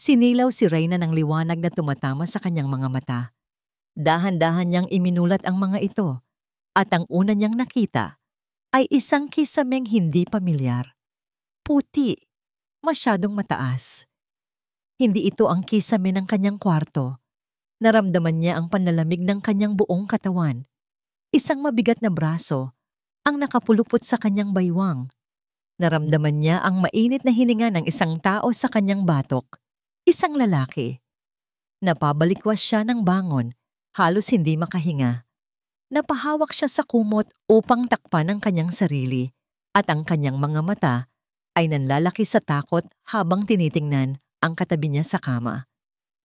Sinilaw si Reyna ng liwanag na tumatama sa kanyang mga mata. Dahan-dahan niyang iminulat ang mga ito at ang una niyang nakita ay isang kisameng hindi pamilyar. Puti, masyadong mataas. Hindi ito ang kisame ng kanyang kwarto. Naramdaman niya ang panlalamig ng kanyang buong katawan. Isang mabigat na braso ang nakapulupot sa kanyang baywang. Naramdaman niya ang mainit na hininga ng isang tao sa kanyang batok. Isang lalaki. Napabalikwas siya ng bangon, halos hindi makahinga. Napahawak siya sa kumot upang takpan ang kanyang sarili at ang kanyang mga mata ay nanlalaki sa takot habang tinitingnan ang katabi niya sa kama.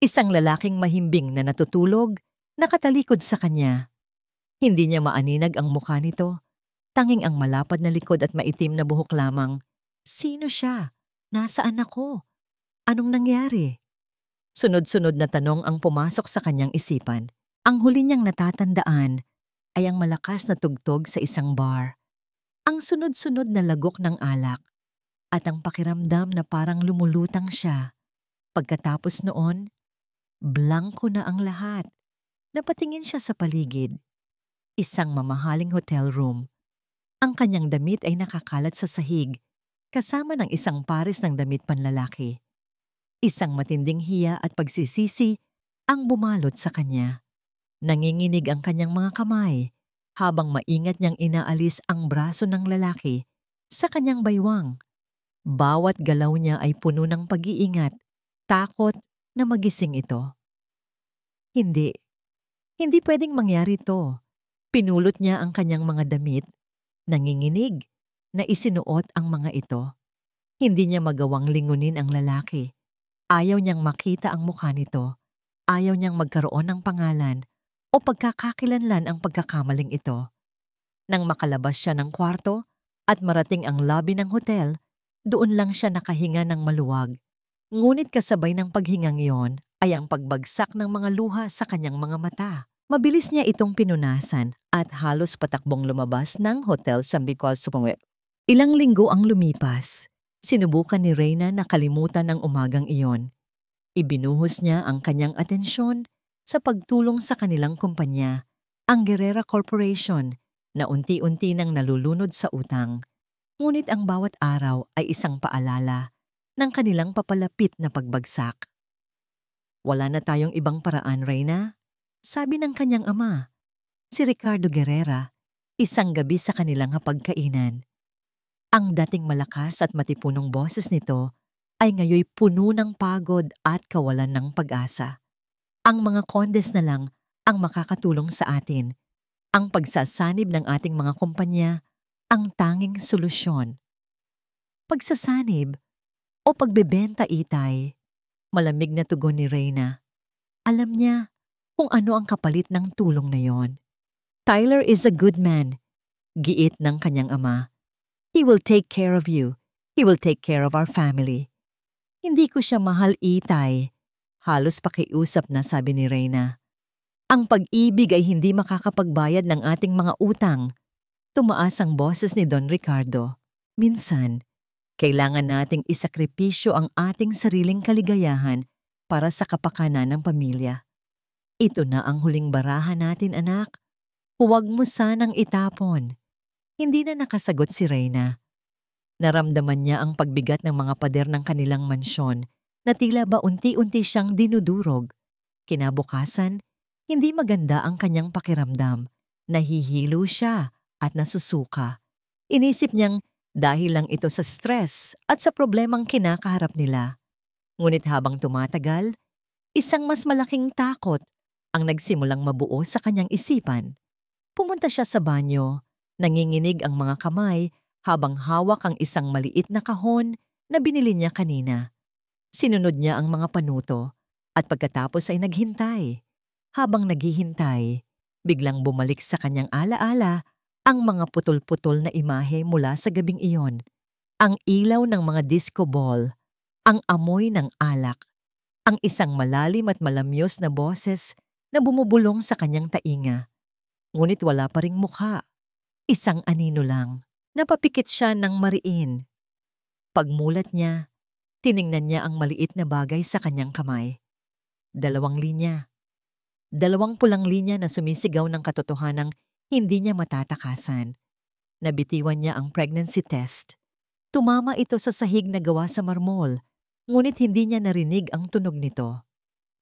Isang lalaking mahimbing na natutulog, nakatalikod sa kanya. Hindi niya maaninag ang mukha nito, tanging ang malapad na likod at maitim na buhok lamang. Sino siya? Nasaan ako? Anong nangyari? Sunod-sunod na tanong ang pumasok sa kanyang isipan. Ang huli niyang natatandaan ay ang malakas na tugtog sa isang bar. Ang sunod-sunod na lagok ng alak at ang pakiramdam na parang lumulutang siya. Pagkatapos noon, blanko na ang lahat. Napatingin siya sa paligid. Isang mamahaling hotel room. Ang kanyang damit ay nakakalat sa sahig, kasama ng isang pares ng damit panlalaki. Isang matinding hiya at pagsisisi ang bumalot sa kanya. Nanginginig ang kanyang mga kamay habang maingat niyang inaalis ang braso ng lalaki sa kanyang baywang. Bawat galaw niya ay puno ng pag-iingat, takot na magising ito. Hindi pwedeng mangyari ito. Pinulot niya ang kanyang mga damit, nanginginig na isinuot ang mga ito. Hindi niya magawang lingunin ang lalaki. Ayaw niyang makita ang mukha nito. Ayaw niyang magkaroon ng pangalan o pagkakakilanlan ang pagkakamaling ito. Nang makalabas siya ng kwarto at marating ang lobby ng hotel, doon lang siya nakahinga ng maluwag. Ngunit kasabay ng paghingang iyon ay ang pagbagsak ng mga luha sa kanyang mga mata. Mabilis niya itong pinunasan at halos patakbong lumabas ng hotel sa Bicol. Ilang linggo ang lumipas. Sinubukan ni Reyna na kalimutan ang umagang iyon. Ibinuhos niya ang kanyang atensyon sa pagtulong sa kanilang kumpanya, ang Guerrera Corporation, na unti-unti nang nalulunod sa utang. Ngunit ang bawat araw ay isang paalala ng kanilang papalapit na pagbagsak. Wala na tayong ibang paraan, Reyna, sabi ng kanyang ama, si Ricardo Guerrera, isang gabi sa kanilang hapagkainan. Ang dating malakas at matipunong boses nito ay ngayoy puno ng pagod at kawalan ng pag-asa. Ang mga kondes na lang ang makakatulong sa atin. Ang pagsasanib ng ating mga kumpanya ang tanging solusyon. Pagsasanib o pagbebenta, Itay? Malamig na tugon ni Reyna. Alam niya kung ano ang kapalit ng tulong na yon. Tyler is a good man, giit ng kanyang ama. He will take care of you. He will take care of our family. Hindi ko siya mahal, Itay. Halos pakiusap na sabi ni Reyna. Ang pag-ibig ay hindi makakapagbayad ng ating mga utang. Tumaas ang boses ni Don Ricardo. Minsan, kailangan nating isakripisyo ang ating sariling kaligayahan para sa kapakanan ng pamilya. Ito na ang huling barahan natin, anak. Huwag mo sanang itapon. Hindi na nakasagot si Reyna. Naramdaman niya ang pagbigat ng mga pader ng kanilang mansyon na tila ba unti-unti siyang dinudurog. Kinabukasan, hindi maganda ang kanyang pakiramdam. Nahihilo siya at nasusuka. Inisip niyang dahil lang ito sa stress at sa problemang kinakaharap nila. Ngunit habang tumatagal, isang mas malaking takot ang nagsimulang mabuo sa kanyang isipan. Pumunta siya sa banyo, nanginginig ang mga kamay habang hawak ang isang maliit na kahon na binili niya kanina. Sinunod niya ang mga panuto at pagkatapos ay naghintay. Habang naghihintay, biglang bumalik sa kanyang alaala ang mga putol-putol na imahe mula sa gabing iyon. Ang ilaw ng mga disco ball, ang amoy ng alak, ang isang malalim at malamyos na boses na bumubulong sa kanyang tainga. Ngunit wala pa ring mukha. Isang anino lang. Napapikit siya ng mariin. Pagmulat niya, Tiningnan niya ang maliit na bagay sa kanyang kamay. 2 linya. 2 pulang linya na sumisigaw ng katotohanang hindi niya matatakasan. Nabitiwan niya ang pregnancy test. Tumama ito sa sahig na gawa sa marmol, ngunit hindi niya narinig ang tunog nito.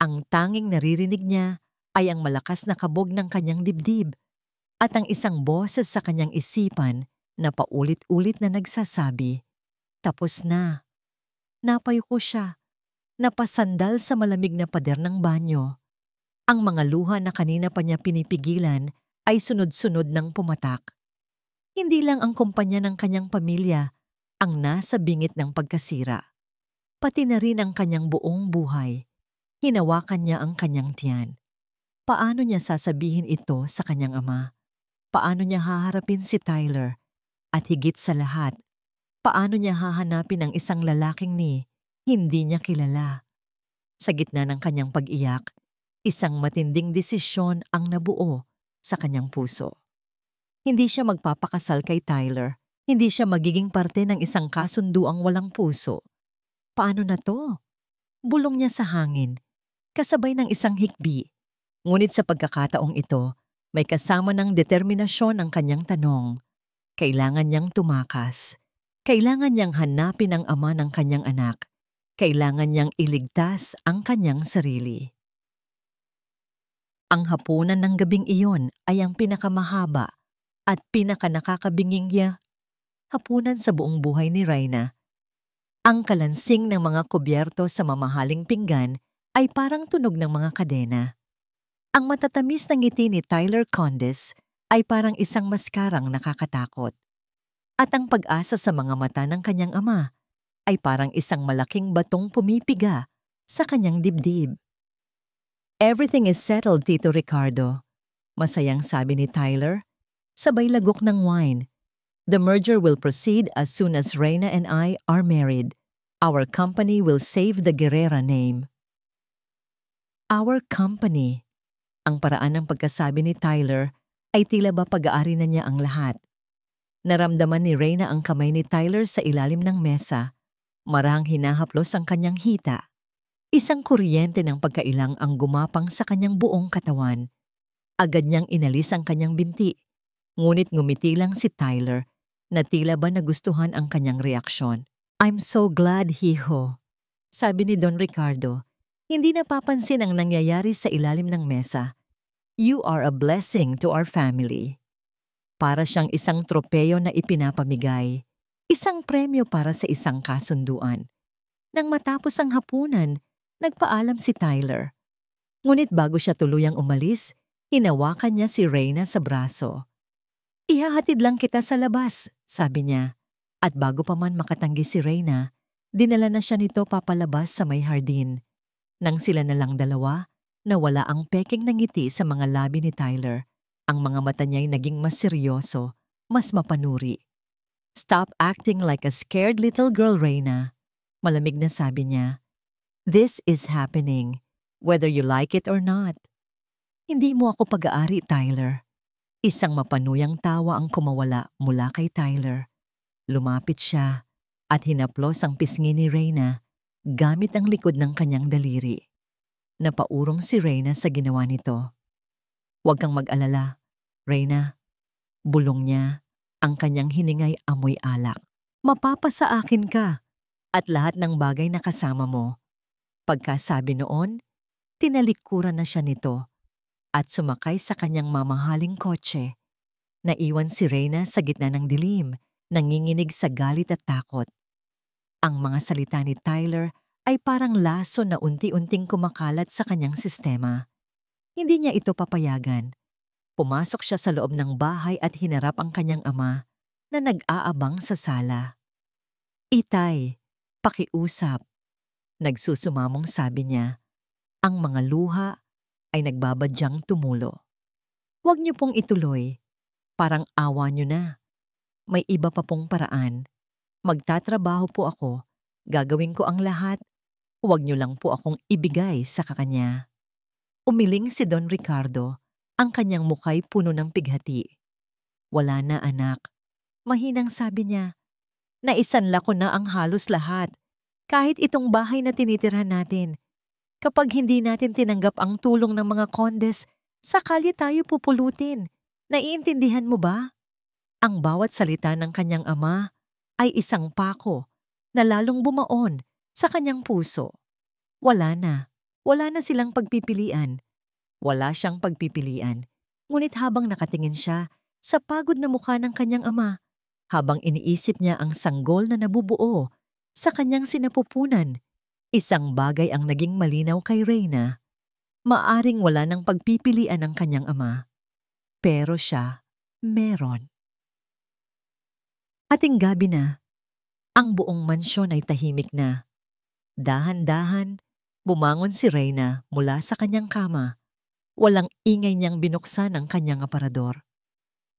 Ang tanging naririnig niya ay ang malakas na kabog ng kanyang dibdib at ang isang boses sa kanyang isipan na paulit-ulit na nagsasabi, "Tapos na." Napayuko siya, napasandal sa malamig na pader ng banyo. Ang mga luha na kanina pa niya pinipigilan ay sunod-sunod ng pumatak. Hindi lang ang kumpanya ng kanyang pamilya ang nasa bingit ng pagkasira, pati na rin ang kanyang buong buhay. Hinawakan niya ang kanyang tiyan. Paano niya sasabihin ito sa kanyang ama? Paano niya haharapin si Tyler? At higit sa lahat, paano niya hahanapin ang isang lalaking hindi niya kilala? Sa gitna ng kanyang pag-iyak, isang matinding desisyon ang nabuo sa kanyang puso. Hindi siya magpapakasal kay Tyler. Hindi siya magiging parte ng isang kasunduang walang puso. Paano na to? Bulong niya sa hangin, kasabay ng isang hikbi. Ngunit sa pagkakataong ito, may kasama ng determinasyon ang kanyang tanong. Kailangan niyang tumakas. Kailangan niyang hanapin ang ama ng kanyang anak. Kailangan niyang iligtas ang kanyang sarili. Ang hapunan ng gabing iyon ay ang pinakamahaba at pinakanakakabinging hapunan sa buong buhay ni Reyna. Ang kalansing ng mga kubyerto sa mamahaling pinggan ay parang tunog ng mga kadena. Ang matatamis na ngiti ni Tyler Condes ay parang isang maskarang nakakatakot. At ang pag-asa sa mga mata ng kanyang ama ay parang isang malaking batong pumipiga sa kanyang dibdib. "Everything is settled, Tito Ricardo," masayang sabi ni Tyler, sabay lagok ng wine. "The merger will proceed as soon as Reyna and I are married. Our company will save the Guerrera name." Our company. Ang paraan ng pagkasabi ni Tyler ay tila ba pag-aari na niya ang lahat. Naramdaman ni Reyna ang kamay ni Tyler sa ilalim ng mesa. Marahang hinahaplos ang kanyang hita. Isang kuryente ng pagkailang ang gumapang sa kanyang buong katawan. Agad niyang inalis ang kanyang binti. Ngunit ngumiti lang si Tyler na tila ba nagustuhan ang kanyang reaksyon. "I'm so glad, hijo," sabi ni Don Ricardo. Hindi napapansin ang nangyayari sa ilalim ng mesa. "You are a blessing to our family." Para siyang isang tropeyo na ipinapamigay. Isang premyo para sa isang kasunduan. Nang matapos ang hapunan, nagpaalam si Tyler. Ngunit bago siya tuluyang umalis, hinawakan niya si Reyna sa braso. "Ihahatid lang kita sa labas," sabi niya. At bago pa man makatanggi si Reyna, dinala na siya nito papalabas sa may hardin. Nang sila na lang dalawa, nawala ang peking na ngiti sa mga labi ni Tyler. Ang mga mata niya'y naging mas seryoso, mas mapanuri. "Stop acting like a scared little girl, Reyna," malamig na sabi niya. "This is happening, whether you like it or not." "Hindi mo ako pag-aari, Tyler." Isang mapanuyang tawa ang kumawala mula kay Tyler. Lumapit siya at hinaplos ang pisngi ni Reyna gamit ang likod ng kanyang daliri. Napaurong si Reyna sa ginawa nito. "Huwag kang mag-alala, Reyna." Bulong niya, ang kanyang hiningay amoy alak. "Mapapasa akin ka at lahat ng bagay na kasama mo." Pagkasabi noon, tinalikuran na siya nito at sumakay sa kanyang mamahaling kotse. Naiwan si Reyna sa gitna ng dilim, nanginginig sa galit at takot. Ang mga salita ni Tyler ay parang laso na unti-unting kumakalat sa kanyang sistema. Hindi niya ito papayagan. Pumasok siya sa loob ng bahay at hinarap ang kanyang ama na nag-aabang sa sala. "Itay, pakiusap." Nagsusumamong sabi niya. Ang mga luha ay nagbabadyang tumulo. "Huwag niyo pong ituloy. Parang awa niyo na. May iba pa pong paraan. Magtatrabaho po ako. Gagawin ko ang lahat. Huwag niyo lang po akong ibigay sa kanya." Umiling si Don Ricardo. Ang kanyang mukhay puno ng pighati. "Wala na, anak." Mahinang sabi niya. "Naisanla ko na ang halos lahat. Kahit itong bahay na tinitirhan natin, kapag hindi natin tinanggap ang tulong ng mga kondes, sakali tayo pupulutin. Naiintindihan mo ba? Ang bawat salita ng kanyang ama ay isang pako na lalong bumaon sa kanyang puso. Wala na silang pagpipilian. Wala siyang pagpipilian. Ngunit habang nakatingin siya sa pagod na mukha ng kanyang ama, habang iniisip niya ang sanggol na nabubuo sa kanyang sinapupunan, isang bagay ang naging malinaw kay Reyna. Maaring wala ng pagpipilian ng kanyang ama, pero siya meron. Ating gabi na, ang buong mansyon ay tahimik na. Dahan-dahan, bumangon si Reyna mula sa kanyang kama. Walang ingay niyang binuksan ang kanyang aparador.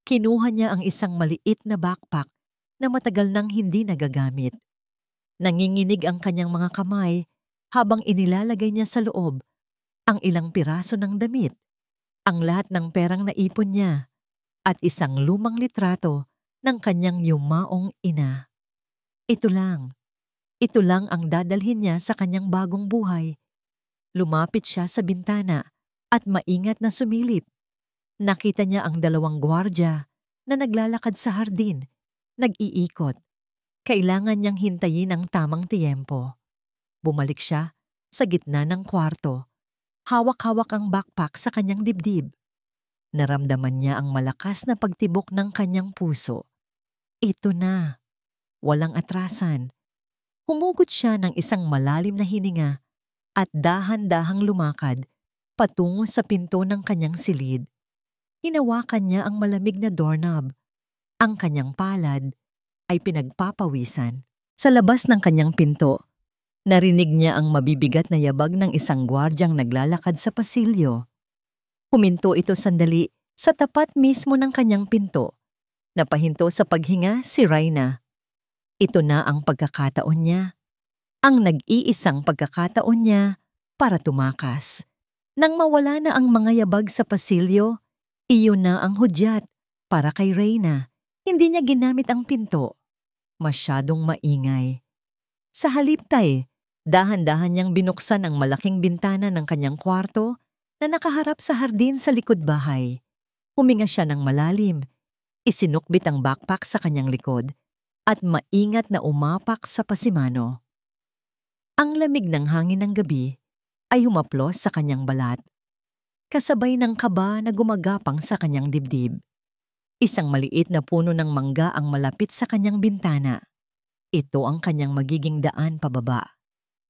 Kinuha niya ang isang maliit na backpack na matagal nang hindi nagagamit. Nanginginig ang kanyang mga kamay habang inilalagay niya sa loob ang ilang piraso ng damit, ang lahat ng perang naipon niya, at isang lumang litrato ng kanyang yumaong ina. Ito lang ang dadalhin niya sa kanyang bagong buhay. Lumapit siya sa bintana at maingat na sumilip. Nakita niya ang 2 gwardya na naglalakad sa hardin, nag-iikot. Kailangan niyang hintayin ang tamang tiyempo. Bumalik siya sa gitna ng kwarto. Hawak-hawak ang backpack sa kanyang dibdib. Naramdaman niya ang malakas na pagtibok ng kanyang puso. Ito na. Walang atrasan. Humugot siya ng isang malalim na hininga at dahan-dahang lumakad patungo sa pinto ng kanyang silid. Hinawakan niya ang malamig na doorknob. Ang kanyang palad ay pinagpapawisan. Sa labas ng kanyang pinto, narinig niya ang mabibigat na yabag ng isang gwardyang naglalakad sa pasilyo. Huminto ito sandali sa tapat mismo ng kanyang pinto. Napahinto sa paghinga si Reyna. Ito na ang pagkakataon niya. Ang nag-iisang pagkakataon niya para tumakas. Nang mawala na ang mga yabag sa pasilyo, iyon na ang hudyat para kay Reyna. Hindi niya ginamit ang pinto. Masyadong maingay. Sa halip dahan-dahan niyang binuksan ang malaking bintana ng kanyang kwarto na nakaharap sa hardin sa likod bahay. Huminga siya ng malalim. Isinukbit ang backpack sa kanyang likod at maingat na umapak sa pasimano. Ang lamig ng hangin ng gabi ay humaplos sa kanyang balat, kasabay ng kaba na gumagapang sa kanyang dibdib. Isang maliit na puno ng mangga ang malapit sa kanyang bintana. Ito ang kanyang magiging daan pababa.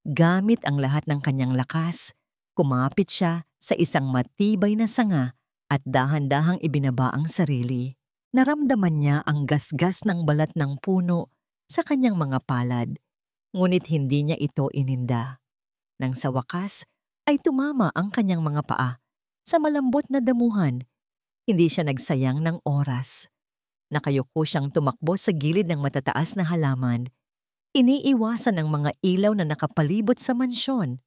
Gamit ang lahat ng kanyang lakas, kumapit siya sa isang matibay na sanga at dahan-dahang ibinaba ang sarili. Naramdaman niya ang gasgas ng balat ng puno sa kanyang mga palad, ngunit hindi niya ito ininda. Nang sa wakas ay tumama ang kanyang mga paa sa malambot na damuhan. Hindi siya nagsayang ng oras. Nakayuko siyang tumakbo sa gilid ng matataas na halaman. Iniiwasan ng mga ilaw na nakapalibot sa mansyon.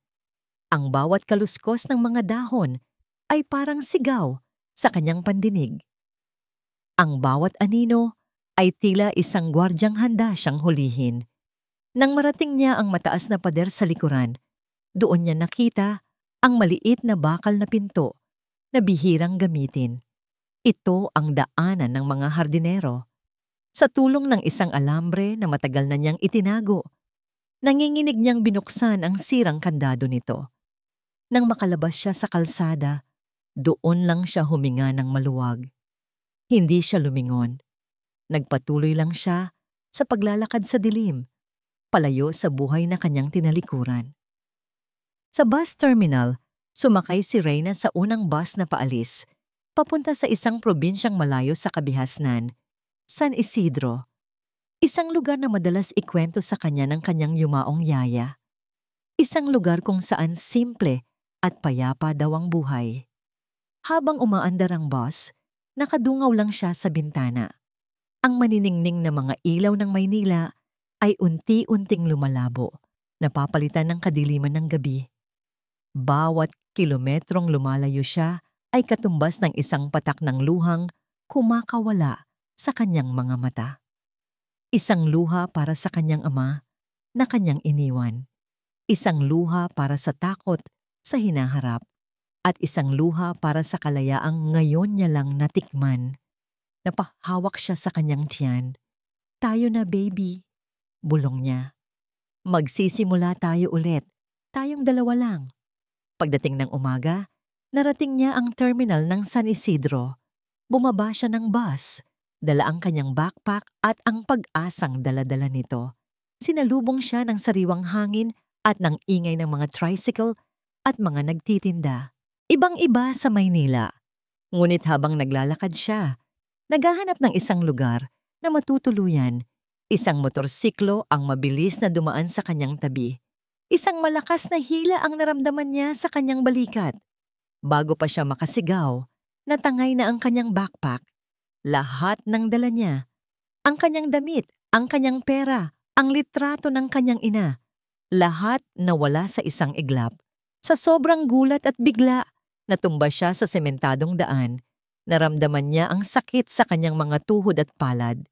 Ang bawat kaluskos ng mga dahon ay parang sigaw sa kanyang pandinig. Ang bawat anino ay tila isang gwardyang handa siyang hulihin. Nang marating niya ang mataas na pader sa likuran, doon niya nakita ang maliit na bakal na pinto na bihirang gamitin. Ito ang daanan ng mga hardinero. Sa tulong ng isang alambre na matagal na niyang itinago, nanginginig niyang binuksan ang sirang kandado nito. Nang makalabas siya sa kalsada, doon lang siya huminga ng maluwag. Hindi siya lumingon. Nagpatuloy lang siya sa paglalakad sa dilim, palayo sa buhay na kanyang tinalikuran. Sa bus terminal, sumakay si Reyna sa unang bus na paalis, papunta sa isang probinsyang malayo sa kabihasnan, San Isidro. Isang lugar na madalas ikwento sa kanya ng kanyang yumaong yaya. Isang lugar kung saan simple at payapa daw ang buhay. Habang umaandar ang bus, nakadungaw lang siya sa bintana. Ang maniningning na mga ilaw ng Maynila ay unti-unting lumalabo, napapalitan ng kadiliman ng gabi. Bawat kilometrong lumalayo siya ay katumbas ng isang patak ng luhang kumakawala sa kanyang mga mata. Isang luha para sa kanyang ama, na kanyang iniwan. Isang luha para sa takot sa hinaharap at isang luha para sa kalayaang ngayon niya lang natikman. Napahawak siya sa kanyang tiyan. "Tayo na, baby," bulong niya. "Magsisimula tayo ulit. Tayong dalawa lang." Pagdating ng umaga, narating niya ang terminal ng San Isidro. Bumaba siya ng bus, dala ang kanyang backpack at ang pag-asang dala-dala nito. Sinalubong siya ng sariwang hangin at ng ingay ng mga tricycle at mga nagtitinda. Ibang-iba sa Maynila. Ngunit habang naglalakad siya, naghahanap ng isang lugar na matutuluyan. Isang motorsiklo ang mabilis na dumaan sa kanyang tabi. Isang malakas na hila ang naramdaman niya sa kanyang balikat. Bago pa siya makasigaw, natangay na ang kanyang backpack. Lahat ng dala niya. Ang kanyang damit, ang kanyang pera, ang litrato ng kanyang ina. Lahat nawala sa isang iglap. Sa sobrang gulat at bigla, natumba siya sa sementadong daan. Naramdaman niya ang sakit sa kanyang mga tuhod at palad.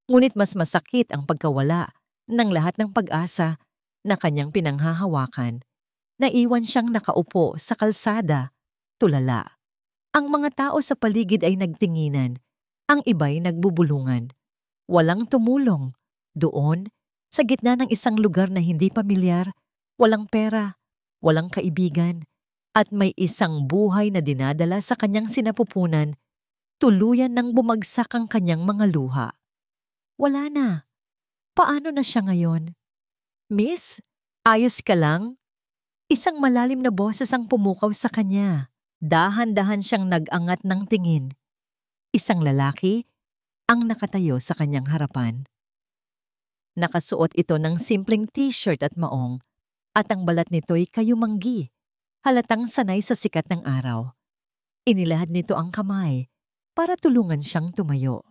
Ngunit mas masakit ang pagkawala ng lahat ng pag-asa na kanyang pinanghahawakan. Naiwan siyang nakaupo sa kalsada, tulala. Ang mga tao sa paligid ay nagtinginan. Ang iba'y nagbubulungan. Walang tumulong. Doon, sa gitna ng isang lugar na hindi pamilyar, walang pera, walang kaibigan, at may isang buhay na dinadala sa kanyang sinapupunan, tuluyan nang bumagsak ang kanyang mga luha. Wala na. Paano na siya ngayon? "Miss, ayos ka lang?" Isang malalim na boses ang pumukaw sa kanya. Dahan-dahan siyang nag-angat ng tingin. Isang lalaki ang nakatayo sa kanyang harapan. Nakasuot ito ng simpleng t-shirt at maong, at ang balat nito'y kayumanggi, halatang sanay sa sikat ng araw. Inilahad nito ang kamay para tulungan siyang tumayo.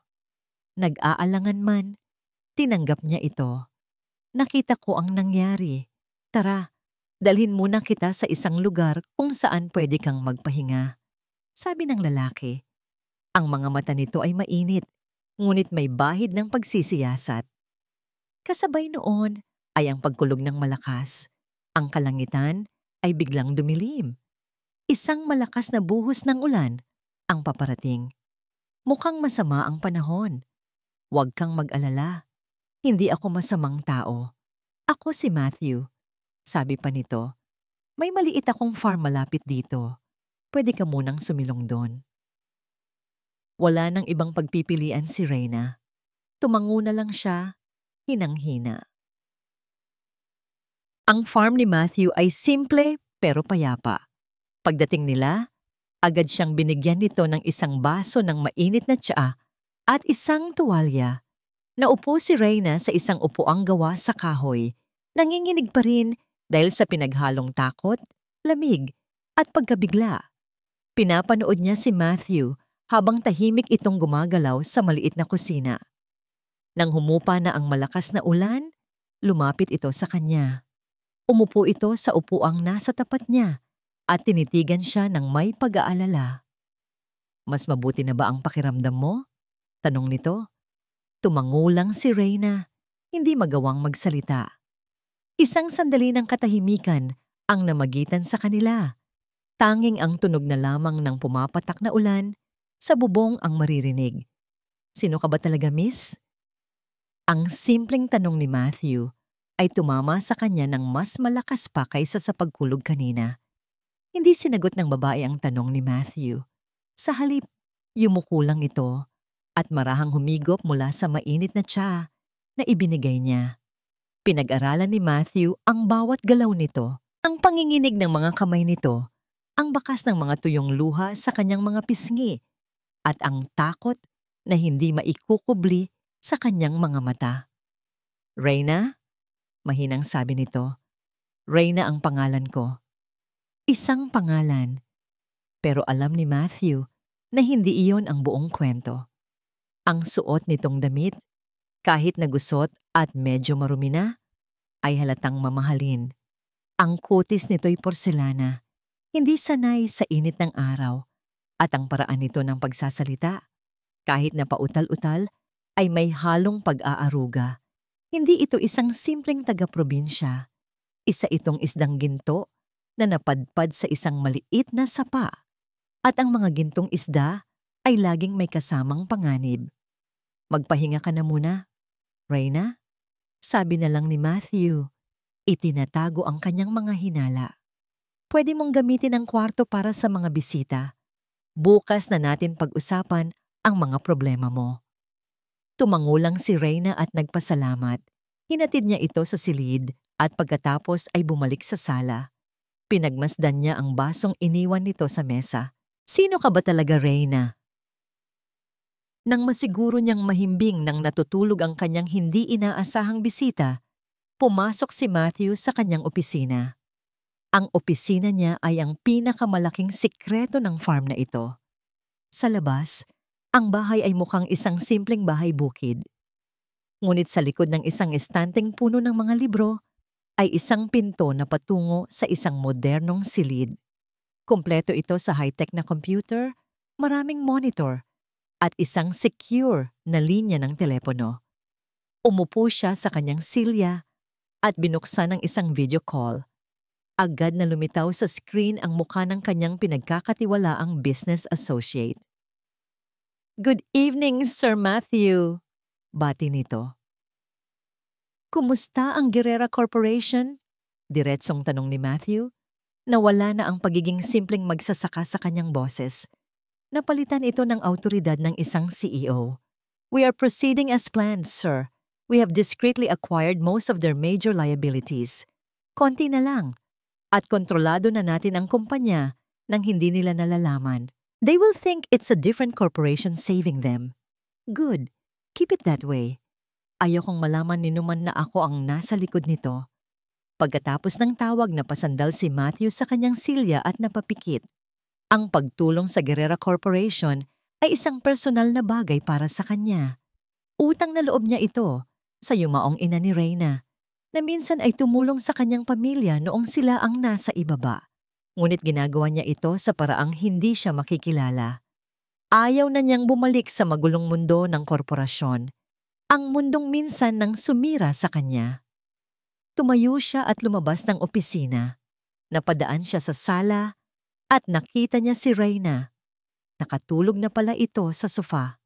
Nag-aalangan man, tinanggap niya ito. "Nakita ko ang nangyari. Tara, dalhin muna kita sa isang lugar kung saan pwede kang magpahinga," sabi ng lalaki. Ang mga mata nito ay mainit, ngunit may bahid ng pagsisiyasat. Kasabay noon ay ang pagkulog ng malakas. Ang kalangitan ay biglang dumilim. Isang malakas na buhos ng ulan ang paparating. "Mukhang masama ang panahon. Huwag kang mag-alala. Hindi ako masamang tao. Ako si Matthew," sabi pa nito. "May maliit akong farm malapit dito. Pwede ka munang sumilong doon." Wala nang ibang pagpipilian si Reyna. Tumango na lang siya, hinang-hina. Ang farm ni Matthew ay simple pero payapa. Pagdating nila, agad siyang binigyan nito ng isang baso ng mainit na tsaa at isang tuwalya. Naupo si Reyna sa isang upuang gawa sa kahoy. Nanginginig pa rin dahil sa pinaghalong takot, lamig at pagkabigla. Pinapanood niya si Matthew habang tahimik itong gumagalaw sa maliit na kusina. Nang humupa na ang malakas na ulan, lumapit ito sa kanya. Umupo ito sa upuang nasa tapat niya at tinitigan siya ng may pag-aalala. "Mas mabuti na ba ang pakiramdam mo?" tanong nito. Tumango lang si Reyna, hindi magawang magsalita. Isang sandali ng katahimikan ang namagitan sa kanila. Tanging ang tunog na lamang ng pumapatak na ulan sa bubong ang maririnig. "Sino ka ba talaga, miss?" Ang simpleng tanong ni Matthew ay tumama sa kanya ng mas malakas pa kaysa sa pagkulog kanina. Hindi sinagot ng babae ang tanong ni Matthew. Sa halip, yumuko lang ito at marahang humigop mula sa mainit na tsaa na ibinigay niya. Pinag-aralan ni Matthew ang bawat galaw nito, ang panginginig ng mga kamay nito, ang bakas ng mga tuyong luha sa kanyang mga pisngi, at ang takot na hindi maikukubli sa kanyang mga mata. "Reyna?" mahinang sabi nito. "Reyna ang pangalan ko." Isang pangalan. Pero alam ni Matthew na hindi iyon ang buong kwento. Ang suot nitong damit, kahit nagusot at medyo marumi na, ay halatang mamahalin. Ang kutis nito'y porselana, hindi sanay sa init ng araw, at ang paraan nito ng pagsasalita, kahit na pautal-utal, ay may halong pag-aaruga. Hindi ito isang simpleng taga-probinsya. Isa itong isdang ginto na napadpad sa isang maliit na sapa. At ang mga gintong isda ay laging may kasamang panganib. Magpahinga ka na muna, Reyna, sabi na lang ni Matthew. Itinatago ang kanyang mga hinala. Pwede mong gamitin ang kwarto para sa mga bisita. Bukas na natin pag-usapan ang mga problema mo. Tumangulang si Reyna at nagpasalamat. Hinatid niya ito sa silid at pagkatapos ay bumalik sa sala. Pinagmasdan niya ang basong iniwan nito sa mesa. Sino ka ba talaga, Reyna? Nang masiguro niyang mahimbing nang natutulog ang kanyang hindi inaasahang bisita, pumasok si Matthew sa kanyang opisina. Ang opisina niya ay ang pinakamalaking sikreto ng farm na ito. Sa labas, ang bahay ay mukhang isang simpleng bahay bukid. Ngunit sa likod ng isang estanteng puno ng mga libro, ay isang pinto na patungo sa isang modernong silid. Kumpleto ito sa high-tech na computer, maraming monitor, at isang secure na linya ng telepono. Umupo siya sa kanyang silya at binuksan ang isang video call. Agad na lumitaw sa screen ang mukha ng kanyang pinagkakatiwalaang business associate. "Good evening, Sir Matthew," bati nito. "Kumusta ang Guerrera Corporation?" Diretsong tanong ni Matthew. Nawala na ang pagiging simpleng magsasaka sa kanyang boses. Napalitan ito ng awtoridad ng isang CEO. "We are proceeding as planned, sir. We have discreetly acquired most of their major liabilities. Konti na lang. At kontrolado na natin ang kumpanya nang hindi nila nalalaman. They will think it's a different corporation saving them. Good. Keep it that way. Ayokong malaman ni Numan na ako ang nasa likod nito." Pagkatapos ng tawag, napasandal si Matthew sa kanyang silya at napapikit. Ang pagtulong sa Guerrera Corporation ay isang personal na bagay para sa kanya. Utang na loob niya ito sa yumaong ina ni Reyna, na minsan ay tumulong sa kanyang pamilya noong sila ang nasa ibaba. Ngunit ginagawa niya ito sa paraang hindi siya makikilala. Ayaw na niyang bumalik sa magulong mundo ng korporasyon, ang mundong minsan nang sumira sa kanya. Tumayo siya at lumabas ng opisina. Napadaan siya sa sala at nakita niya si Reyna. Nakatulog na pala ito sa sofa.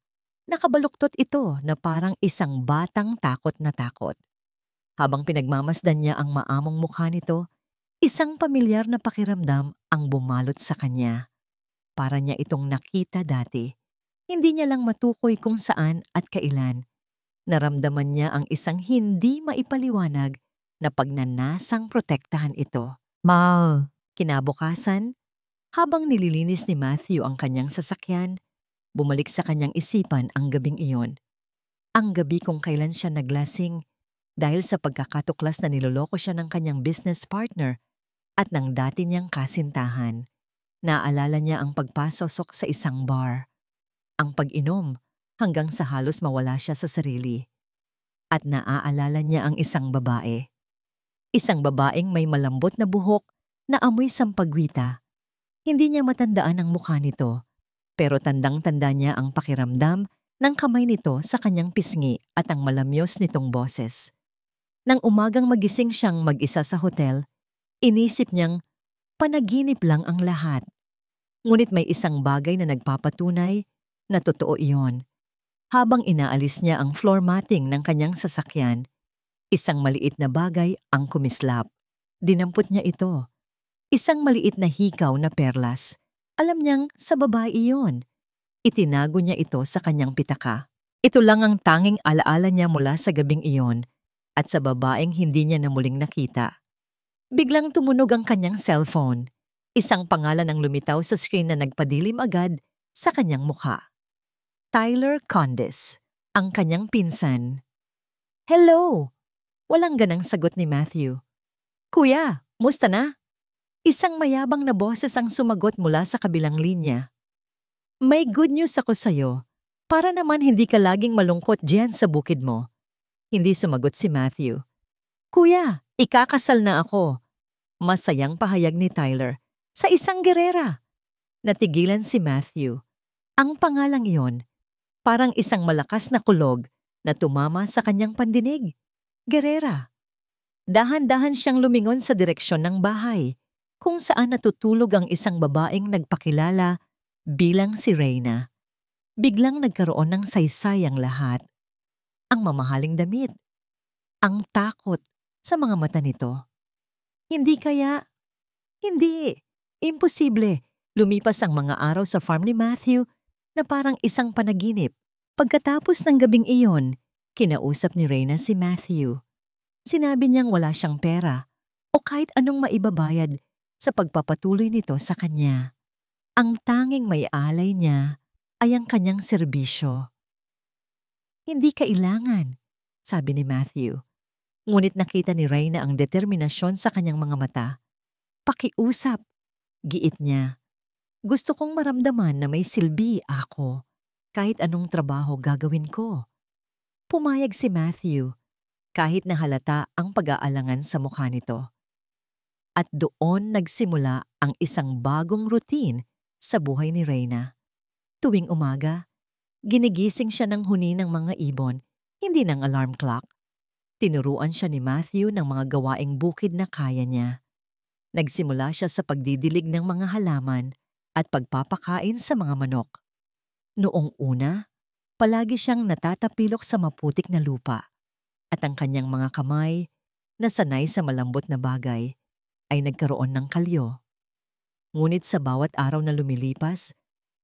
Nakabaluktot ito na parang isang batang takot na takot. Habang pinagmamasdan niya ang maamong mukha nito, isang pamilyar na pakiramdam ang bumalot sa kanya. Para niya itong nakita dati. Hindi niya lang matukoy kung saan at kailan. Naramdaman niya ang isang hindi maipaliwanag na pagnanasang protektahan ito. "Mal." Kinabukasan, habang nililinis ni Matthew ang kanyang sasakyan, bumalik sa kanyang isipan ang gabing iyon. Ang gabi kung kailan siya naglasing dahil sa pagkakatuklas na niloloko siya ng kanyang business partner at ng dati niyang kasintahan. Naalala niya ang pagpasok sa isang bar, ang pag-inom hanggang sa halos mawala siya sa sarili. At naaalala niya ang isang babae. Isang babaeng may malambot na buhok na amoy sampagwita. Hindi niya matandaan ang mukha nito, pero tandang-tanda niya ang pakiramdam ng kamay nito sa kanyang pisngi at ang malamyos nitong boses. Nang umagang magising siyang mag-isa sa hotel, inisip niyang panaginip lang ang lahat. Ngunit may isang bagay na nagpapatunay na totoo iyon. Habang inaalis niya ang floor matting ng kanyang sasakyan, isang maliit na bagay ang kumislap. Dinampot niya ito. Isang maliit na hikaw na perlas. Alam niyang sa babae iyon. Itinago niya ito sa kanyang pitaka. Ito lang ang tanging alaala niya mula sa gabing iyon at sa babaeng hindi niya na muling nakita. Biglang tumunog ang kanyang cellphone. Isang pangalan ang lumitaw sa screen na nagpadilim agad sa kanyang mukha. Tyler Condes, ang kanyang pinsan. "Hello!" Walang ganang sagot ni Matthew. "Kuya, musta na?" Isang mayabang na boses ang sumagot mula sa kabilang linya. "May good news ako sa'yo. Para naman hindi ka laging malungkot diyan sa bukid mo." Hindi sumagot si Matthew. "Kuya, ikakasal na ako." Masayang pahayag ni Tyler. "Sa isang gerera." Natigilan si Matthew. Ang pangalang iyon, parang isang malakas na kulog na tumama sa kanyang pandinig. Gerera. Dahan-dahan siyang lumingon sa direksyon ng bahay, kung saan natutulog ang isang babaeng nagpakilala bilang si Reyna. Biglang nagkaroon ng saysay ang lahat. Ang mamahaling damit. Ang takot sa mga mata nito. Hindi kaya? Hindi. Imposible. Lumipas ang mga araw sa farm ni Matthew na parang isang panaginip. Pagkatapos ng gabing iyon, kinausap ni Reyna si Matthew. Sinabi niyang wala siyang pera o kahit anong maibabayad sa pagpapatuloy nito sa kanya. Ang tanging may alay niya ay ang kanyang serbisyo. Hindi kailangan, sabi ni Matthew. Ngunit nakita ni Reyna ang determinasyon sa kanyang mga mata. Pakiusap, giit niya. Gusto kong maramdaman na may silbi ako. Kahit anong trabaho gagawin ko. Pumayag si Matthew, kahit na halata ang pag-aalangan sa mukha nito. At doon nagsimula ang isang bagong routine sa buhay ni Reyna. Tuwing umaga, ginigising siya ng huni ng mga ibon, hindi ng alarm clock. Tinuruan siya ni Matthew ng mga gawaing bukid na kaya niya. Nagsimula siya sa pagdidilig ng mga halaman at pagpapakain sa mga manok. Noong una, palagi siyang natatapilok sa maputik na lupa at ang kanyang mga kamay, na sanay sa malambot na bagay, ay nagkaroon ng kalyo. Ngunit sa bawat araw na lumilipas,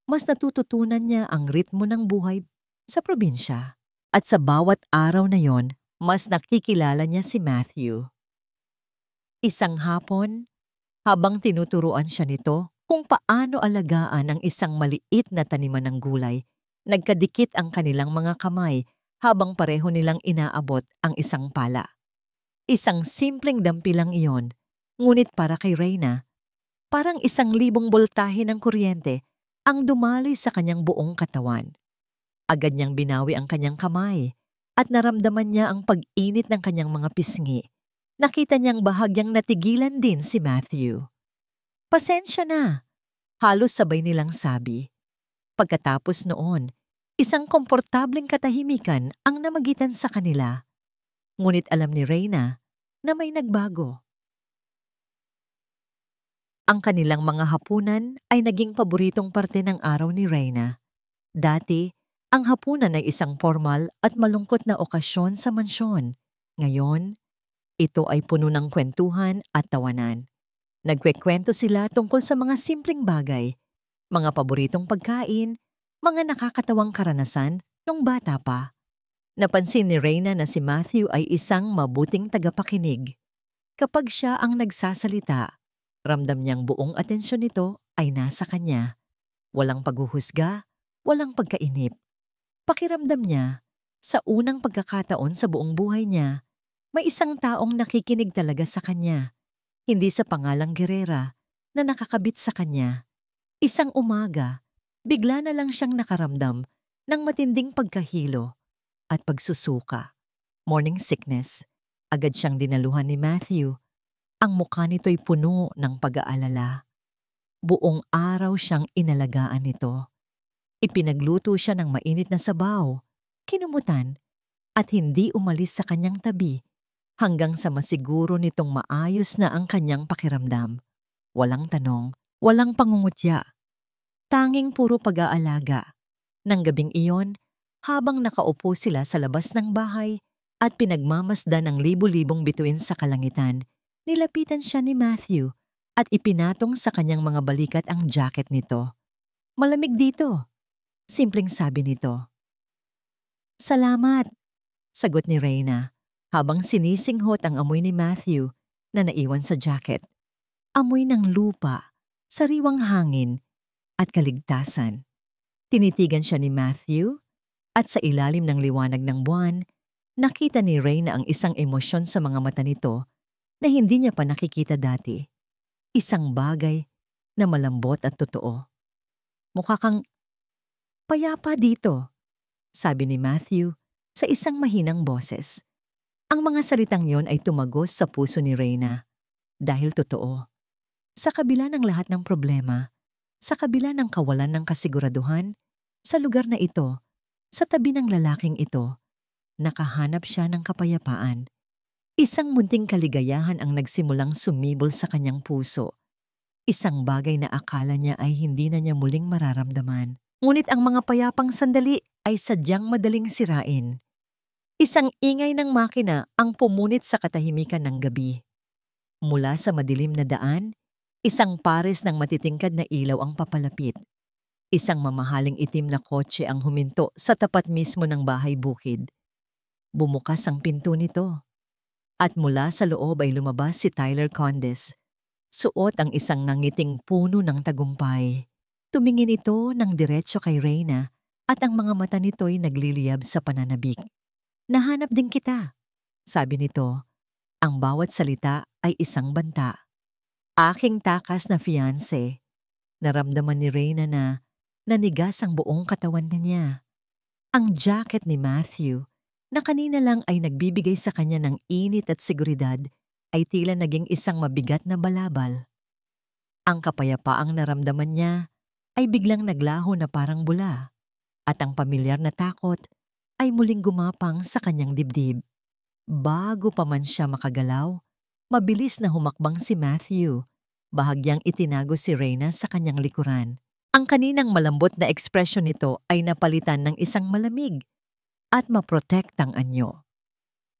mas natututunan niya ang ritmo ng buhay sa probinsya. At sa bawat araw na yon, mas nakikilala niya si Matthew. Isang hapon, habang tinuturuan siya nito kung paano alagaan ang isang maliit na taniman ng gulay, nagkadikit ang kanilang mga kamay habang pareho nilang inaabot ang isang pala. Isang simpleng dampi lang iyon, ngunit para kay Reyna, parang 1,000 boltahe ng kuryente ang dumaloy sa kanyang buong katawan. Agad niyang binawi ang kanyang kamay at naramdaman niya ang pag-init ng kanyang mga pisngi. Nakita niyang bahagyang natigilan din si Matthew. Pasensya na, halos sabay nilang sabi. Pagkatapos noon, isang komportableng katahimikan ang namagitan sa kanila. Ngunit alam ni Reyna na may nagbago. Ang kanilang mga hapunan ay naging paboritong parte ng araw ni Reyna. Dati, ang hapunan ay isang formal at malungkot na okasyon sa mansyon. Ngayon, ito ay puno ng kwentuhan at tawanan. Nagkwekwento sila tungkol sa mga simpleng bagay, mga paboritong pagkain, mga nakakatawang karanasan nung bata pa. Napansin ni Reyna na si Matthew ay isang mabuting tagapakinig. Kapag siya ang nagsasalita, ramdam niyang buong atensyon nito ay nasa kanya. Walang paghuhusga, walang pagkainip. Pakiramdam niya, sa unang pagkakataon sa buong buhay niya, may isang taong nakikinig talaga sa kanya. Hindi sa pangalang Gerera na nakakabit sa kanya. Isang umaga, bigla na lang siyang nakaramdam ng matinding pagkahilo at pagsusuka. Morning sickness. Agad siyang dinaluhan ni Matthew. Ang mukha nito'y puno ng pag-aalala. Buong araw siyang inalagaan nito. Ipinagluto siya ng mainit na sabaw, kinumutan, at hindi umalis sa kanyang tabi hanggang sa masiguro nitong maayos na ang kanyang pakiramdam. Walang tanong, walang pangungutya. Tanging puro pag-aalaga. Nang gabing iyon, habang nakaupo sila sa labas ng bahay at pinagmamasdan ng libu-libong bituin sa kalangitan, nilapitan siya ni Matthew at ipinatong sa kanyang mga balikat ang jacket nito. Malamig dito, simpleng sabi nito. Salamat, sagot ni Reyna habang sinisinghot ang amoy ni Matthew na naiwan sa jacket. Amoy ng lupa, sariwang hangin at kaligtasan. Tinitigan siya ni Matthew at sa ilalim ng liwanag ng buwan, nakita ni Reyna ang isang emosyon sa mga mata nito na hindi niya pa nakikita dati. Isang bagay na malambot at totoo. Mukha kang payapa dito, sabi ni Matthew sa isang mahinang boses. Ang mga salitang yon ay tumagos sa puso ni Reyna dahil totoo. Sa kabila ng lahat ng problema, sa kabila ng kawalan ng kasiguraduhan, sa lugar na ito, sa tabi ng lalaking ito, nakahanap siya ng kapayapaan. Isang munting kaligayahan ang nagsimulang sumibol sa kanyang puso. Isang bagay na akala niya ay hindi na niya muling mararamdaman. Ngunit ang mga payapang sandali ay sadyang madaling sirain. Isang ingay ng makina ang pumunit sa katahimikan ng gabi. Mula sa madilim na daan, isang pares ng matitingkad na ilaw ang papalapit. Isang mamahaling itim na kotse ang huminto sa tapat mismo ng bahay bukid. Bumukas ang pinto nito. At mula sa loob ay lumabas si Tyler Condes. Suot ang isang nangiting puno ng tagumpay. Tumingin ito ng diretso kay Reyna at ang mga mata nito'y nagliliyab sa pananabik. "Nahanap din kita," sabi nito. Ang bawat salita ay isang banta. "Aking takas na fiancé." Naramdaman ni Reyna na nanigas ang buong katawan niya. Ang jacket ni Matthew, na kanina lang ay nagbibigay sa kanya ng init at seguridad, ay tila naging isang mabigat na balabal. Ang kapayapaang naramdaman niya ay biglang naglaho na parang bula, at ang pamilyar na takot ay muling gumapang sa kanyang dibdib. Bago pa man siya makagalaw, mabilis na humakbang si Matthew, bahagyang itinago si Reyna sa kanyang likuran. Ang kaninang malambot na ekspresyon nito ay napalitan ng isang malamig at maprotektang anyo.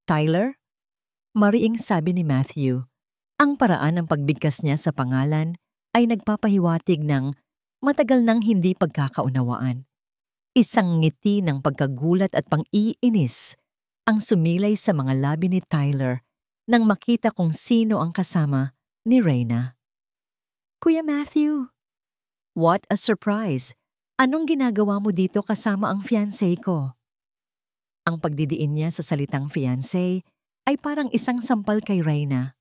"Tyler?" Mariing sabi ni Matthew. Ang paraan ng pagbigkas niya sa pangalan ay nagpapahiwatig ng matagal nang hindi pagkakaunawaan. Isang ngiti ng pagkagulat at pang-iinis ang sumilay sa mga labi ni Tyler nang makita kung sino ang kasama ni Reyna. "Kuya Matthew!" "What a surprise! Anong ginagawa mo dito kasama ang fiancé ko?" Ang pagdidiin niya sa salitang fiancé ay parang isang sampal kay Reyna.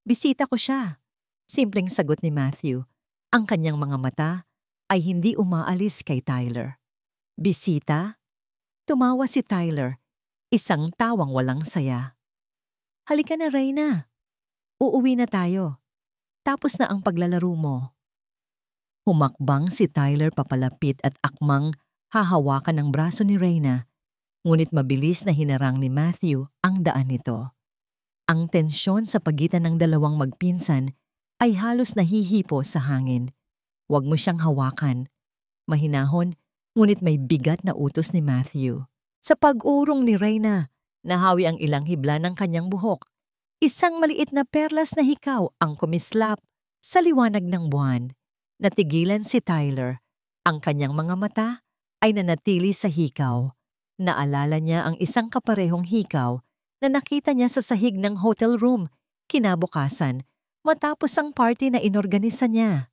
"Bisita ko siya," simpleng sagot ni Matthew. Ang kanyang mga mata ay hindi umaalis kay Tyler. "Bisita?" Tumawa si Tyler, isang tawang walang saya. "Halika na, Reyna. Uuwi na tayo. Tapos na ang paglalaro mo." Humakbang si Tyler papalapit at akmang hahawakan ng braso ni Reyna, ngunit mabilis na hinarang ni Matthew ang daan nito. Ang tensyon sa pagitan ng dalawang magpinsan ay halos nahihipo sa hangin. "Huwag mo siyang hawakan." Mahinahon, ngunit may bigat na utos ni Matthew. Sa pag-urong ni Reyna, nahawi ang ilang hibla ng kanyang buhok. Isang maliit na perlas na hikaw ang kumislap sa liwanag ng buwan. Natigilan si Tyler. Ang kanyang mga mata ay nanatili sa hikaw. Naalala niya ang isang kaparehong hikaw na nakita niya sa sahig ng hotel room kinabukasan matapos ang party na inorganisa niya.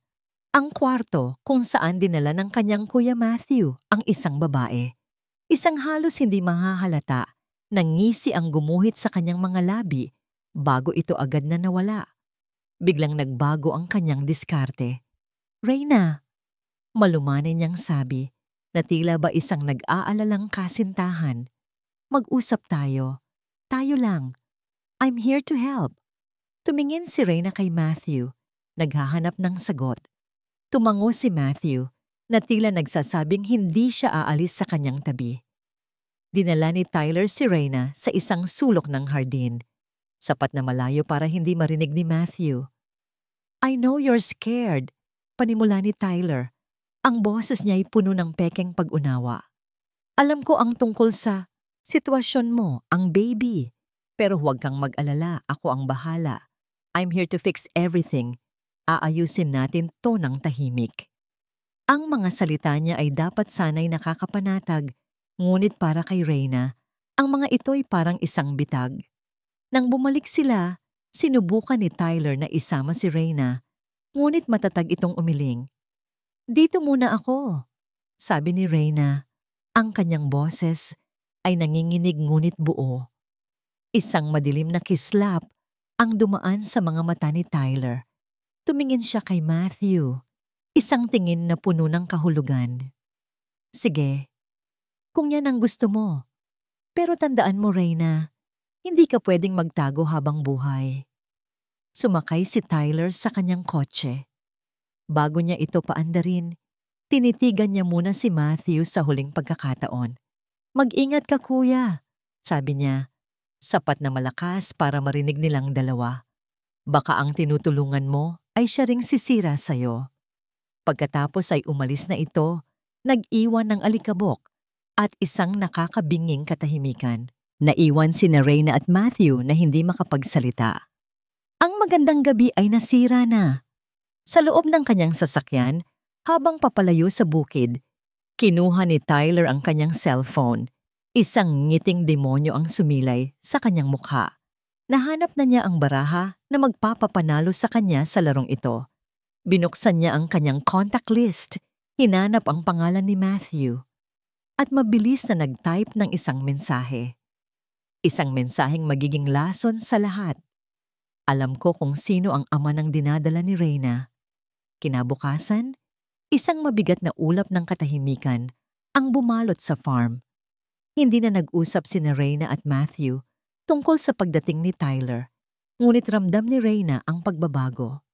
Ang kwarto kung saan dinala ng kanyang Kuya Matthew ang isang babae. Isang halos hindi mahahalata na ngisi ang gumuhit sa kanyang mga labi bago ito agad na nawala. Biglang nagbago ang kanyang diskarte. "Reyna," malumanay niyang sabi, na tila ba isang nag-aalalang kasintahan. "Mag-usap tayo. Tayo lang. I'm here to help." Tumingin si Reyna kay Matthew, naghahanap ng sagot. Tumango si Matthew, na tila nagsasabing hindi siya aalis sa kanyang tabi. Dinala ni Tyler si Reyna sa isang sulok ng hardin, sapat na malayo para hindi marinig ni Matthew. "I know you're scared," panimula ni Tyler. Ang boses niya ay puno ng pekeng pag-unawa. "Alam ko ang tungkol sa sitwasyon mo, ang baby. Pero huwag kang mag-alala, ako ang bahala. I'm here to fix everything. Aayusin natin to ng tahimik." Ang mga salita niya ay dapat sanay nakakapanatag, ngunit para kay Reyna, ang mga ito ay parang isang bitag. Nang bumalik sila, sinubukan ni Tyler na isama si Reyna, ngunit matatag itong umiling. "Dito muna ako," sabi ni Reyna. Ang kanyang boses ay nanginginig ngunit buo. Isang madilim na kislap ang dumaan sa mga mata ni Tyler. Tumingin siya kay Matthew, isang tingin na puno ng kahulugan. "Sige, kung yan ang gusto mo. Pero tandaan mo, Reyna, hindi ka pwedeng magtago habang buhay." Sumakay si Tyler sa kanyang kotse. Bago niya ito paandarin, tinitigan niya muna si Matthew sa huling pagkakataon. "Mag-ingat ka, kuya," sabi niya. Sapat na malakas para marinig nilang dalawa. Baka ang tinutulungan mo ay siya ring sisira sa'yo. Pagkatapos ay umalis na ito, nag-iwan ng alikabok at isang nakakabinging katahimikan. Naiwan sina Reyna at Matthew na hindi makapagsalita. Ang magandang gabi ay nasira na. Sa loob ng kanyang sasakyan, habang papalayo sa bukid, kinuha ni Tyler ang kanyang cellphone. Isang ngiting demonyo ang sumilay sa kanyang mukha. Nahanap na niya ang baraha na magpapapanalo sa kanya sa larong ito. Binuksan niya ang kanyang contact list, hinanap ang pangalan ni Matthew, at mabilis na nag-type ng isang mensahe. Isang mensaheng magiging lason sa lahat. Alam ko kung sino ang ama ng dinadala ni Reyna. Kinabukasan, isang mabigat na ulap ng katahimikan ang bumalot sa farm. Hindi na nag-usap sina Reyna at Matthew tungkol sa pagdating ni Tyler, ngunit ramdam ni Reyna ang pagbabago.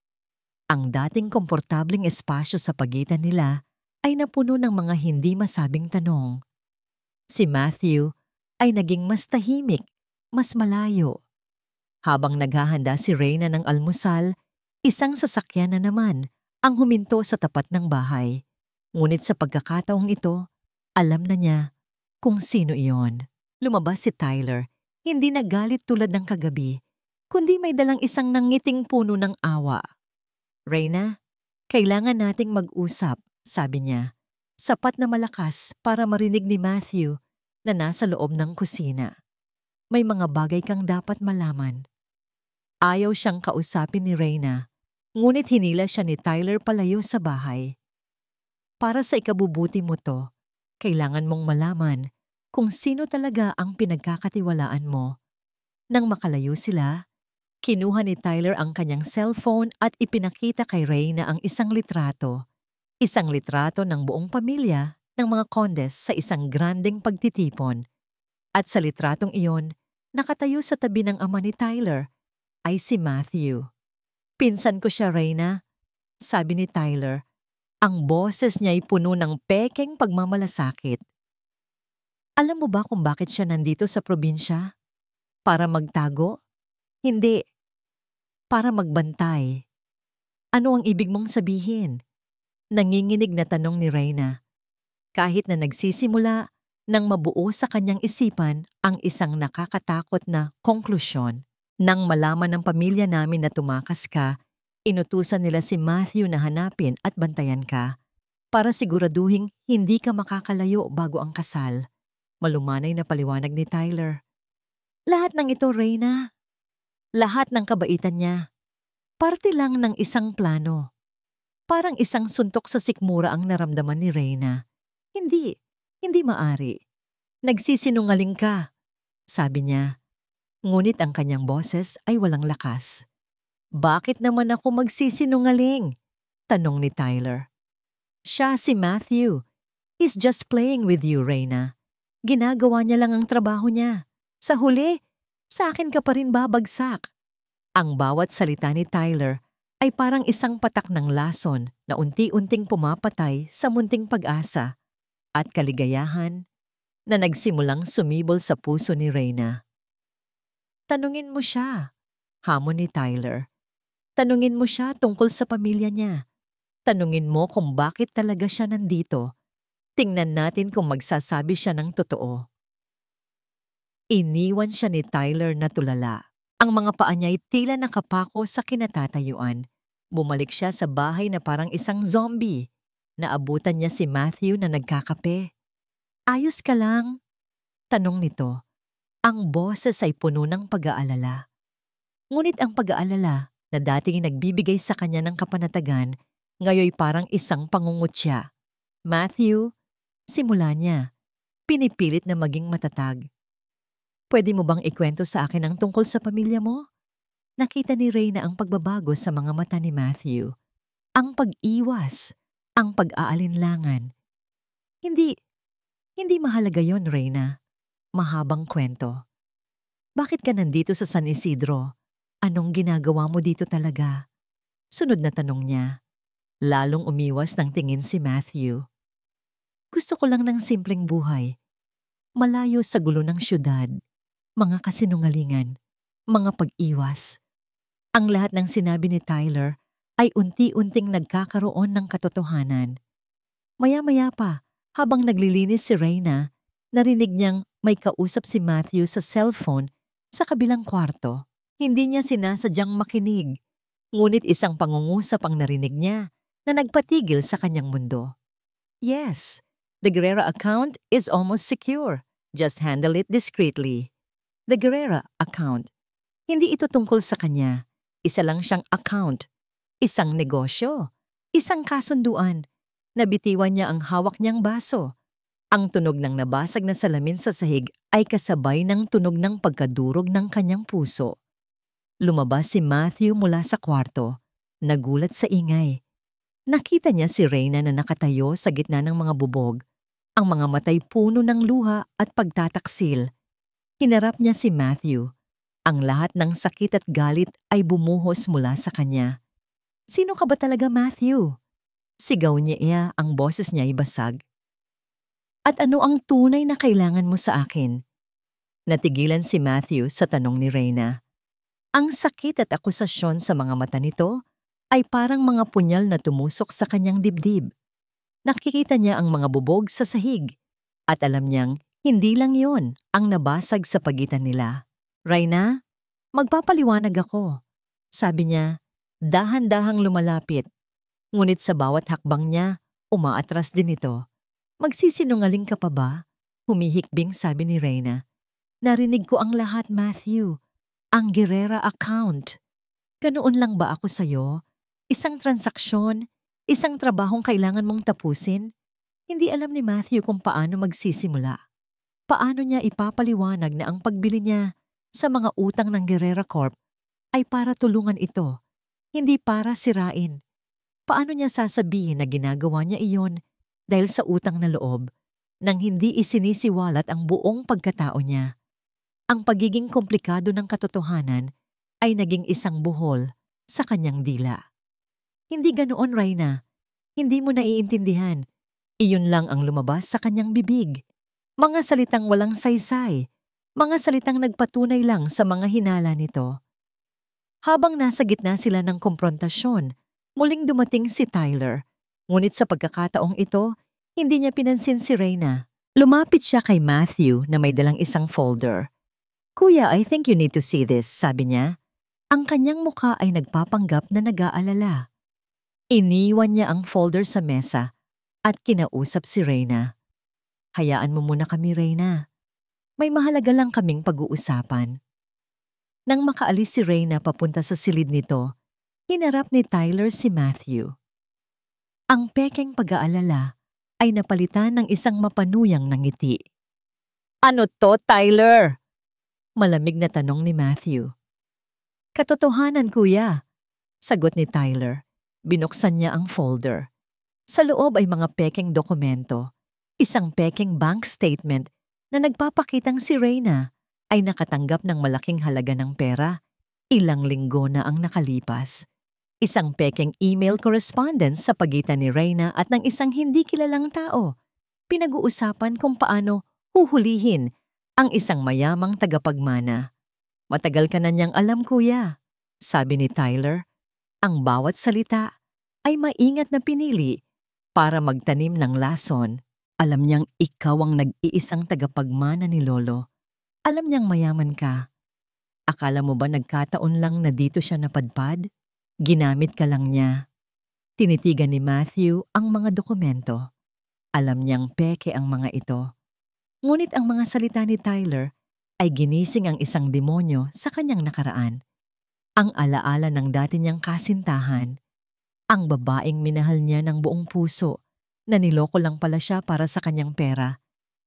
Ang dating komportabling espasyo sa pagitan nila ay napuno ng mga hindi masabing tanong. Si Matthew ay naging mas tahimik, mas malayo. Habang naghahanda si Reyna ng almusal, isang sasakyan na naman ang huminto sa tapat ng bahay. Ngunit sa pagkakataong ito, alam na niya kung sino iyon. Lumabas si Tyler, hindi nagalit tulad ng kagabi, kundi may dalang isang nangiting puno ng awa. Reyna, kailangan nating mag-usap, sabi niya. Sapat na malakas para marinig ni Matthew na nasa loob ng kusina. May mga bagay kang dapat malaman. Ayaw siyang kausapin ni Reyna, ngunit hinila siya ni Tyler palayo sa bahay. Para sa ikabubuti mo to, kailangan mong malaman kung sino talaga ang pinagkakatiwalaan mo. Nang makalayo sila, kinuha ni Tyler ang kanyang cellphone at ipinakita kay Reyna ang isang litrato. Isang litrato ng buong pamilya ng mga Condes sa isang grandeng pagtitipon. At sa litratong iyon, nakatayo sa tabi ng ama ni Tyler ay si Matthew. Pinsan ko siya, Reyna, sabi ni Tyler. Ang boses niya ay puno ng pekeng pagmamalasakit. Alam mo ba kung bakit siya nandito sa probinsya? Para magtago? Hindi. Para magbantay. Ano ang ibig mong sabihin? Nanginginig na tanong ni Reyna. Kahit na nagsisimula nang mabuo sa kanyang isipan ang isang nakakatakot na konklusyon. Nang malaman ng pamilya namin na tumakas ka, inutusan nila si Matthew na hanapin at bantayan ka para siguraduhing hindi ka makakalayo bago ang kasal. Malumanay na paliwanag ni Tyler. Lahat ng ito, Reyna. Lahat ng kabaitan niya. Parte lang ng isang plano. Parang isang suntok sa sikmura ang naramdaman ni Reyna. Hindi maari. Nagsisinungaling ka, sabi niya. Ngunit ang kanyang boses ay walang lakas. Bakit naman ako magsisinungaling? Tanong ni Tyler. Siya si Matthew. He's just playing with you, Reyna. Ginagawa niya lang ang trabaho niya. Sa huli, sa akin ka pa rin babagsak. Ang bawat salita ni Tyler ay parang isang patak ng lason na unti-unting pumapatay sa munting pag-asa at kaligayahan na nagsimulang sumibol sa puso ni Reyna. Tanungin mo siya, hamon ni Tyler. Tanungin mo siya tungkol sa pamilya niya. Tanungin mo kung bakit talaga siya nandito. Tingnan natin kung magsasabi siya ng totoo. Iniwan siya ni Tyler na tulala. Ang mga paa niya ay tila nakapako sa kinatatayuan. Bumalik siya sa bahay na parang isang zombie. Naabutan niya si Matthew na nagkakape. Ayos ka lang? Tanong nito. Ang boses ay puno ng pag-aalala. Ngunit ang pag-aalala na dating nagbibigay sa kanya ng kapanatagan, ngayoy parang isang pangungutya. Matthew, simula niya. Pinipilit na maging matatag. Pwede mo bang ikwento sa akin ang tungkol sa pamilya mo? Nakita ni Reyna ang pagbabago sa mga mata ni Matthew. Ang pag-iwas, ang pag-aalinlangan. Hindi mahalaga yon, Reyna. Mahabang kwento. Bakit ka nandito sa San Isidro? Anong ginagawa mo dito talaga? Sunod na tanong niya. Lalong umiwas ng tingin si Matthew. Gusto ko lang ng simpleng buhay. Malayo sa gulo ng syudad. mga kasinungalingan, mga pag-iwas. Ang lahat ng sinabi ni Tyler ay unti-unting nagkakaroon ng katotohanan. Maya-maya pa, habang naglilinis si Reyna, narinig niyang may kausap si Matthew sa cellphone sa kabilang kwarto. Hindi niya sinasadyang makinig, ngunit isang pangungusap ang narinig niya na nagpatigil sa kanyang mundo. Yes, the Guerrera account is almost secure. Just handle it discreetly. The Guerrera account. Hindi ito tungkol sa kanya. Isa lang siyang account. Isang negosyo. Isang kasunduan. Nabitiwan niya ang hawak niyang baso. Ang tunog ng nabasag na salamin sa sahig ay kasabay ng tunog ng pagkadurog ng kanyang puso. Lumabas si Matthew mula sa kwarto. Nagulat sa ingay. Nakita niya si Reyna na nakatayo sa gitna ng mga bubog. Ang mga matay puno ng luha at pagtataksil. Hinarap niya si Matthew. Ang lahat ng sakit at galit ay bumuhos mula sa kanya. Sino ka ba talaga, Matthew? Sigaw niya, ang boses niya ay basag. At ano ang tunay na kailangan mo sa akin? Natigilan si Matthew sa tanong ni Reyna. Ang sakit at akusasyon sa mga mata nito ay parang mga punyal na tumusok sa kanyang dibdib. Nakikita niya ang mga bubog sa sahig at alam niyang hindi lang yon ang nabasag sa pagitan nila. Reyna, magpapaliwanag ako. Sabi niya, dahan-dahang lumalapit. Ngunit sa bawat hakbang niya, umaatras din ito. Magsisinungaling ka pa ba? Humihikbing sabi ni Reyna. Narinig ko ang lahat, Matthew. Ang Guerrera account. Ganoon lang ba ako sa'yo? Isang transaksyon? Isang trabahong kailangan mong tapusin? Hindi alam ni Matthew kung paano magsisimula. Paano niya ipapaliwanag na ang pagbili niya sa mga utang ng Guerrera Corp ay para tulungan ito, hindi para sirain. Paano niya sasabihin na ginagawa niya iyon dahil sa utang na loob nang hindi isinisiwalat ang buong pagkatao niya? Ang pagiging komplikado ng katotohanan ay naging isang buhol sa kanyang dila. Hindi ganoon, Reyna. Hindi mo naiintindihan. Iyon lang ang lumabas sa kanyang bibig. Mga salitang walang saysay. Mga salitang nagpatunay lang sa mga hinala nito. Habang nasa gitna sila ng komprontasyon, muling dumating si Tyler. Ngunit sa pagkakataong ito, hindi niya pinansin si Reyna. Lumapit siya kay Matthew na may dalang isang folder. Kuya, I think you need to see this, sabi niya. Ang kanyang muka ay nagpapanggap na nag-aalala. Iniwan niya ang folder sa mesa at kinausap si Reyna. Hayaan mo muna kami, Reyna. May mahalaga lang kaming pag-uusapan. Nang makaalis si Reyna papunta sa silid nito, hinarap ni Tyler si Matthew. Ang pekeng pag-aalala ay napalitan ng isang mapanuyang na ngiti. Ano to, Tyler? Malamig na tanong ni Matthew. Katotohanan, kuya. Sagot ni Tyler. Binuksan niya ang folder. Sa loob ay mga pekeng dokumento. Isang pekeng bank statement na nagpapakitang si Reyna ay nakatanggap ng malaking halaga ng pera. Ilang linggo na ang nakalipas. Isang pekeng email correspondence sa pagitan ni Reyna at ng isang hindi kilalang tao. Pinag-uusapan kung paano huhulihin ang isang mayamang tagapagmana. Matagal ka na niyang alam, kuya. Sabi ni Tyler. Ang bawat salita ay maingat na pinili para magtanim ng lason. Alam niyang ikaw ang nag-iisang tagapagmana ni Lolo. Alam niyang mayaman ka. Akala mo ba nagkataon lang na dito siya napadpad? Ginamit ka lang niya. Tinitigan ni Matthew ang mga dokumento. Alam niyang peke ang mga ito. Ngunit ang mga salita ni Tyler ay ginising ang isang demonyo sa kanyang nakaraan. Ang alaala ng dati niyang kasintahan. Ang babaeng minahal niya ng buong puso na niloko lang pala siya para sa kanyang pera.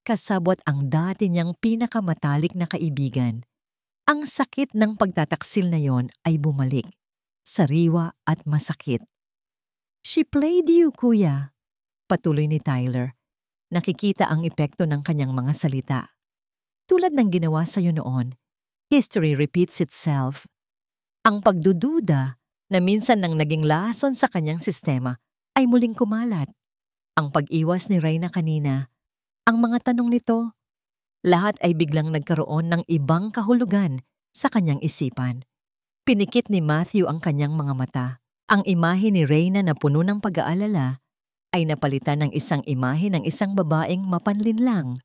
Kasabot ang dati niyang pinakamatalik na kaibigan. Ang sakit ng pagtataksil na yon ay bumalik. Sariwa at masakit. She played you, kuya. Patuloy ni Tyler. Nakikita ang epekto ng kanyang mga salita. Tulad ng ginawa sa'yo noon, history repeats itself. Ang pagdududa na minsan nang naging lason sa kanyang sistema ay muling kumalat. Ang pag-iwas ni Reyna kanina, ang mga tanong nito, Lahat ay biglang nagkaroon ng ibang kahulugan sa kanyang isipan. Pinikit ni Matthew ang kanyang mga mata. Ang imahe ni Reyna na puno ng pag-aalala ay napalitan ng isang imahe ng isang babaeng mapanlinlang,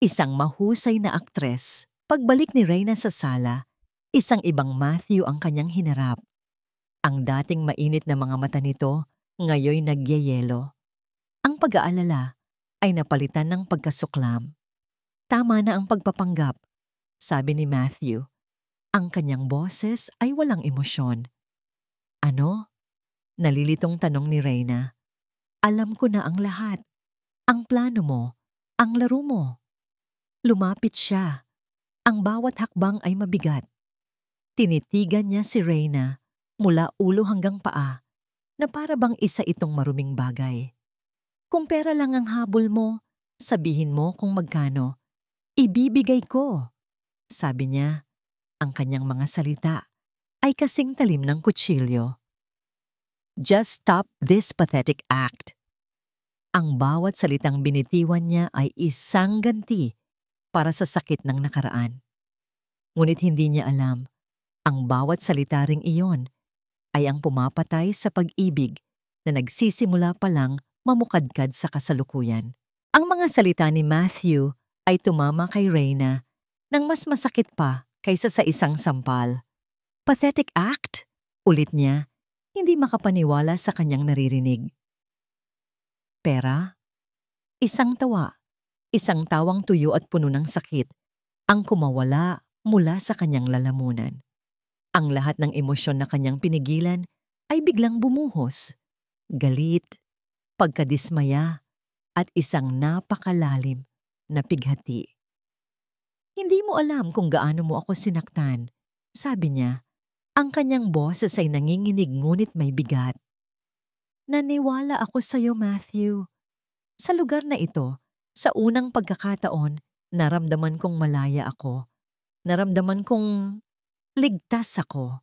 isang mahusay na aktres. Pagbalik ni Reyna sa sala, isang ibang Matthew ang kanyang hinarap. Ang dating mainit na mga mata nito, ngayoy nagyayelo. Ang pag-aalala ay napalitan ng pagkasuklam. Tama na ang pagpapanggap, sabi ni Matthew. Ang kanyang boses ay walang emosyon. Ano? Nalilitong tanong ni Reyna. Alam ko na ang lahat. Ang plano mo, ang laro mo. Lumapit siya. Ang bawat hakbang ay mabigat. Tinitigan niya si Reyna mula ulo hanggang paa na para bang isa itong maruming bagay. Kung pera lang ang habol mo, sabihin mo kung magkano. Ibibigay ko. Sabi niya, ang kanyang mga salita ay kasing talim ng kutsilyo. Just stop this pathetic act. Ang bawat salitang binitiwan niya ay isang ganti para sa sakit ng nakaraan. Ngunit hindi niya alam, ang bawat salita ring iyon ay ang pumapatay sa pag-ibig na nagsisimula pa lang mamukadkad sa kasalukuyan. Ang mga salita ni Matthew ay tumama kay Reyna nang mas masakit pa kaysa sa isang sampal. Pathetic act? Ulit niya, hindi makapaniwala sa kanyang naririnig. Pera? Isang tawa, isang tawang tuyo at puno ng sakit, ang kumawala mula sa kanyang lalamunan. Ang lahat ng emosyon na kanyang pinigilan ay biglang bumuhos. Galit, pagkadismaya, at isang napakalalim na pighati. Hindi mo alam kung gaano mo ako sinaktan, sabi niya. Ang kanyang boses ay nanginginig ngunit may bigat. Naniwala ako sa iyo, Matthew. Sa lugar na ito, sa unang pagkakataon, naramdaman kong malaya ako. Naramdaman kong ligtas ako.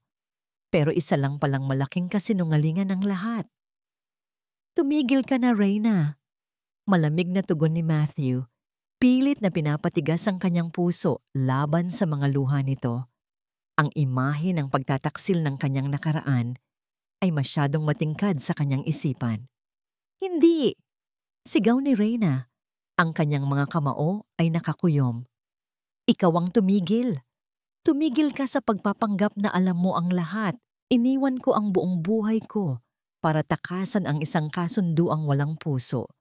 Pero isa lang palang malaking kasinungalingan ng lahat. Tumigil ka na, Reyna. Malamig na tugon ni Matthew. Pilit na pinapatigas ang kanyang puso laban sa mga luha nito. Ang imahe ng pagtataksil ng kanyang nakaraan ay masyadong matingkad sa kanyang isipan. Hindi! Sigaw ni Reyna. Ang kanyang mga kamao ay nakakuyom. Ikaw ang tumigil. Tumigil ka sa pagpapanggap na alam mo ang lahat. Iniwan ko ang buong buhay ko para takasan ang isang kasunduang walang puso.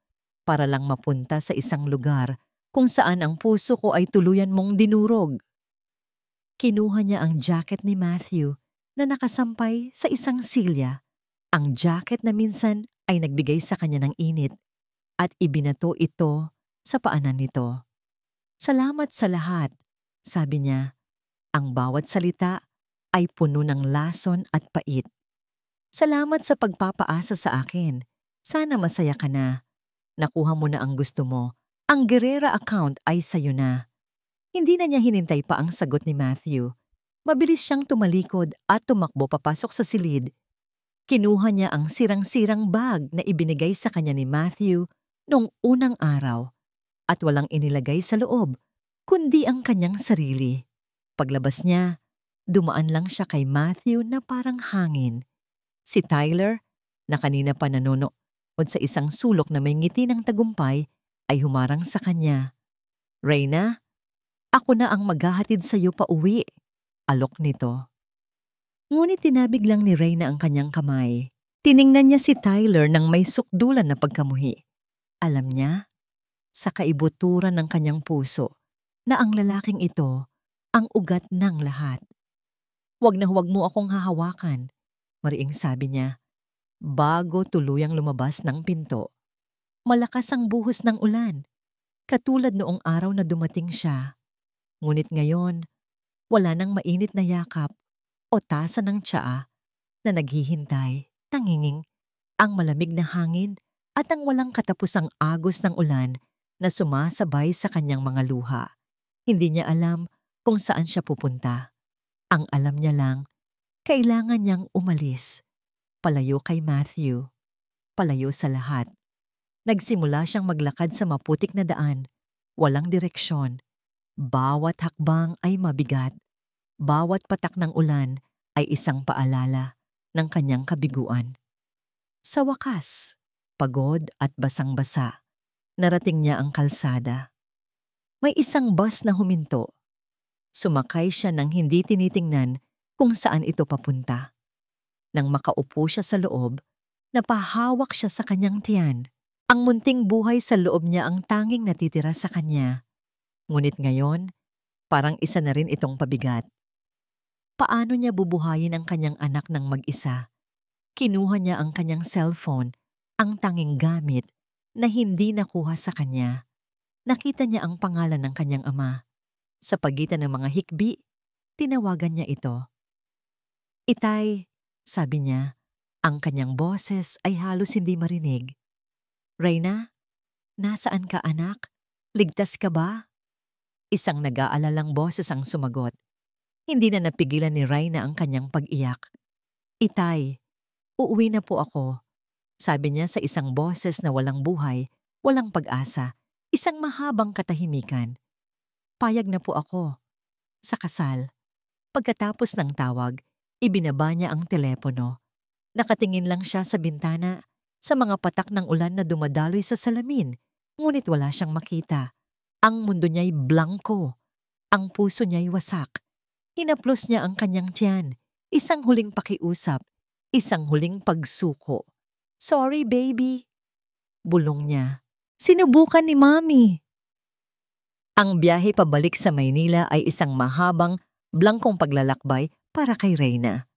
Para lang mapunta sa isang lugar kung saan ang puso ko ay tuluyan mong dinurog. Kinuha niya ang jacket ni Matthew na nakasampay sa isang silya. Ang jacket na minsan ay nagbigay sa kanya ng init at ibinato ito sa paanan nito. Salamat sa lahat, sabi niya. Ang bawat salita ay puno ng lason at pait. Salamat sa pagpapaasa sa akin. Sana masaya ka na. Nakuha mo na ang gusto mo. Ang Guerrera account ay sayo na. Hindi na niya hinintay pa ang sagot ni Matthew. Mabilis siyang tumalikod at tumakbo papasok sa silid. Kinuha niya ang sirang-sirang bag na ibinigay sa kanya ni Matthew noong unang araw at walang inilagay sa loob, kundi ang kanyang sarili. Paglabas niya, dumaan lang siya kay Matthew na parang hangin. Si Tyler, na kanina pa nanonood sa isang sulok na may ngiti ng tagumpay, ay humarang sa kanya. Reyna, ako na ang maghahatid sa iyo pa uwi. Alok nito. Ngunit tinabig lang ni Reyna ang kanyang kamay. Tiningnan niya si Tyler nang may sukdulan na pagkamuhi. Alam niya, sa kaibuturan ng kanyang puso, na ang lalaking ito ang ugat ng lahat. Huwag na huwag mo akong hahawakan, mariing sabi niya, bago tuluyang lumabas ng pinto. Malakas ang buhos ng ulan, katulad noong araw na dumating siya. Ngunit ngayon, wala nang mainit na yakap o tasa ng tsaa na naghihintay, tanginging ang malamig na hangin at ang walang katapusang agos ng ulan na sumasabay sa kanyang mga luha. Hindi niya alam kung saan siya pupunta. Ang alam niya lang, kailangan niyang umalis. Palayo kay Matthew. Palayo sa lahat. Nagsimula siyang maglakad sa maputik na daan. Walang direksyon. Bawat hakbang ay mabigat. Bawat patak ng ulan ay isang paalala ng kanyang kabiguan. Sa wakas, pagod at basang-basa, narating niya ang kalsada. May isang bus na huminto. Sumakay siya nang hindi tinitingnan kung saan ito papunta. Nang makaupo siya sa loob, napahawak siya sa kanyang tiyan. Ang munting buhay sa loob niya ang tanging natitira sa kanya. Ngunit ngayon, parang isa na rin itong pabigat. Paano niya bubuhayin ang kanyang anak ng mag-isa? Kinuha niya ang kanyang cellphone, ang tanging gamit na hindi nakuha sa kanya. Nakita niya ang pangalan ng kanyang ama. Sa pagitan ng mga hikbi, tinawagan niya ito. "Itay," sabi niya, ang kanyang boses ay halos hindi marinig. "Reyna, nasaan ka anak? Ligtas ka ba?" Isang nag-aalalang boses ang sumagot. Hindi na napigilan ni Reyna ang kanyang pag-iyak. "Itay, uuwi na po ako," sabi niya sa isang boses na walang buhay, walang pag-asa, isang mahabang katahimikan. "Payag na po ako." Sa kasal. Pagkatapos ng tawag, ibinaba niya ang telepono. Nakatingin lang siya sa bintana, sa mga patak ng ulan na dumadaloy sa salamin, ngunit wala siyang makita. Ang mundo niya'y blanko. Ang puso niya'y wasak. Hinaplos niya ang kanyang tiyan. Isang huling pakiusap. Isang huling pagsuko. "Sorry, baby." Bulong niya. "Sinubukan ni Mommy." Ang biyahe pabalik sa Maynila ay isang mahabang, blangkong paglalakbay para kay Reyna.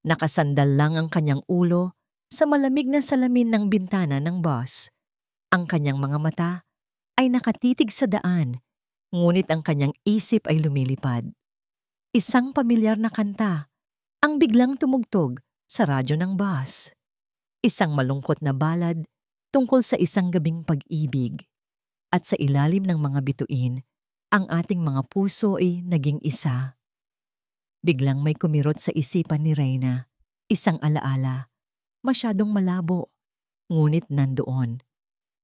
Nakasandal lang ang kanyang ulo sa malamig na salamin ng bintana ng bus. Ang kanyang mga mata ay nakatitig sa daan, ngunit ang kanyang isip ay lumilipad. Isang pamilyar na kanta ang biglang tumugtog sa radyo ng bus. Isang malungkot na balad tungkol sa isang gabing pag-ibig. At sa ilalim ng mga bituin, ang ating mga puso ay naging isa. Biglang may kumirot sa isipan ni Reyna, isang alaala, masyadong malabo, ngunit nandoon.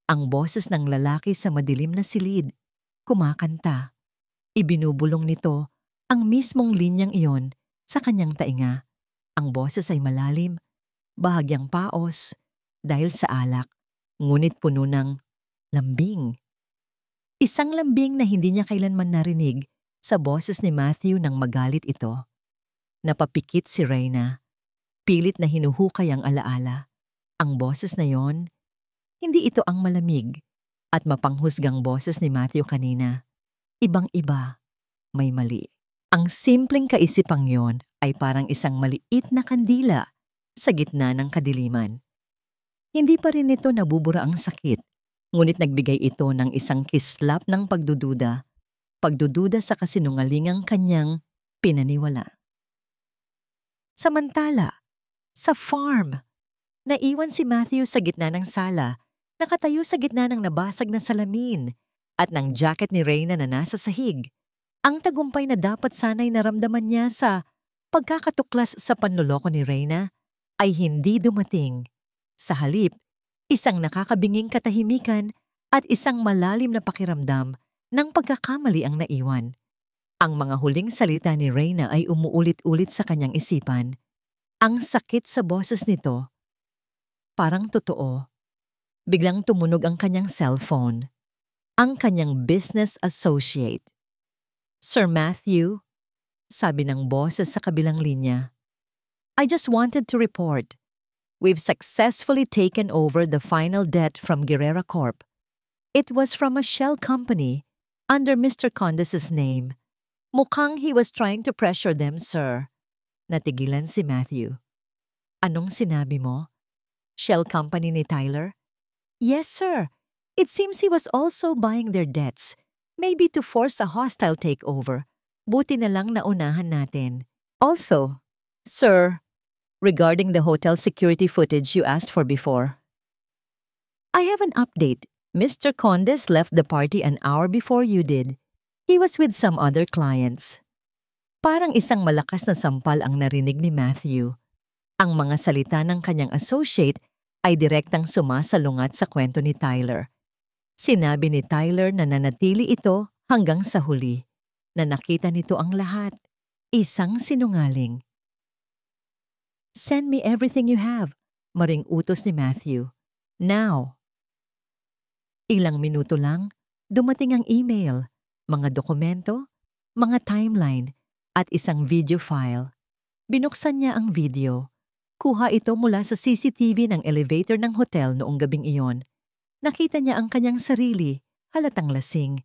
Ang boses ng lalaki sa madilim na silid, kumakanta. Ibinubulong nito ang mismong linyang iyon sa kanyang tainga. Ang boses ay malalim, bahagyang paos, dahil sa alak, ngunit puno ng lambing. Isang lambing na hindi niya kailanman narinig sa boses ni Matthew nang magalit ito. Napapikit si Reyna. Pilit na hinuhukay ang alaala. Ang boses na yon, hindi ito ang malamig at mapanghusgang boses ni Matthew kanina. Ibang-iba, may mali. Ang simpleng kaisipang yon ay parang isang maliit na kandila sa gitna ng kadiliman. Hindi pa rin ito nabubura ang sakit. Ngunit nagbigay ito ng isang kislap ng pagdududa sa kasinungalingang kanyang pinaniwala. Samantala, sa farm, naiwan si Matthew sa gitna ng sala, nakatayo sa gitna ng nabasag na salamin at ng jacket ni Reyna na nasa sahig. Ang tagumpay na dapat sana'y naramdaman niya sa pagkakatuklas sa panloloko ni Reyna ay hindi dumating. Sa halip, isang nakakabinging katahimikan at isang malalim na pakiramdam ng pagkakamali ang naiwan. Ang mga huling salita ni Reyna ay umuulit-ulit sa kanyang isipan. Ang sakit sa boses nito. Parang totoo. Biglang tumunog ang kanyang cellphone. Ang kanyang business associate. "Sir Matthew," sabi ng boses sa kabilang linya. "I just wanted to report. We've successfully taken over the final debt from Guerrera Corp. It was from a shell company under Mr. Condes's name. Mukhang he was trying to pressure them, sir." Natigilan si Matthew. "Anong sinabi mo? Shell company ni Tyler?" "Yes, sir. It seems he was also buying their debts, maybe to force a hostile takeover. Buti na lang naunahan natin. Also, sir, regarding the hotel security footage you asked for before, I have an update. Mr. Condes left the party an hour before you did. He was with some other clients." Parang isang malakas na sampal ang narinig ni Matthew. Ang mga salita ng kanyang associate ay direktang sumasalungat sa kwento ni Tyler. Sinabi ni Tyler na nanatili ito Hanggang sa huli, na nakita nito ang lahat, isang sinungaling. "Send me everything you have," maring utos ni Matthew. "Now." Ilang minuto lang, dumating ang email, mga dokumento, mga timeline, at isang video file. Binuksan niya ang video. Kuha ito mula sa CCTV ng elevator ng hotel noong gabing iyon. Nakita niya ang kanyang sarili, halatang lasing.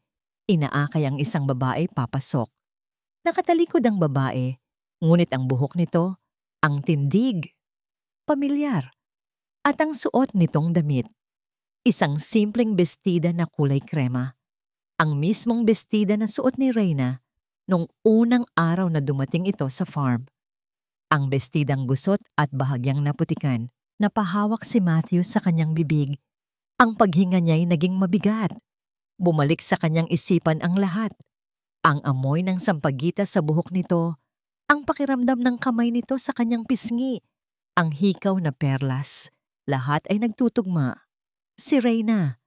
Inaakay ang isang babae papasok. Nakatalikod ang babae, ngunit ang buhok nito, ang tindig, pamilyar, at ang suot nitong damit. Isang simpleng bestida na kulay krema. Ang mismong bestida na suot ni Reyna nung unang araw na dumating ito sa farm. Ang bestidang gusot at bahagyang naputikan, napahawak si Matthew sa kanyang bibig. Ang paghinga niya'y naging mabigat. Bumalik sa kanyang isipan ang lahat. Ang amoy ng sampagita sa buhok nito, ang pakiramdam ng kamay nito sa kanyang pisngi, ang hikaw na perlas, lahat ay nagtutugma. Si Reyna,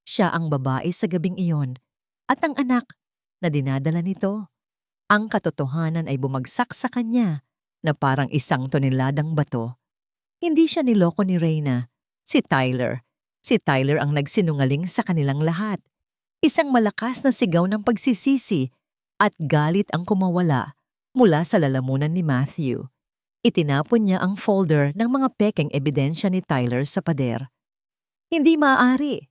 siya ang babae sa gabing iyon, at ang anak na dinadala nito. Ang katotohanan ay bumagsak sa kanya na parang isang toneladang bato. Hindi siya niloko ni Reyna, si Tyler. Si Tyler ang nagsinungaling sa kanilang lahat. Isang malakas na sigaw ng pagsisisi at galit ang kumawala mula sa lalamunan ni Matthew. Itinapon niya ang folder ng mga pekeng ebidensya ni Tyler sa pader. Hindi maaari.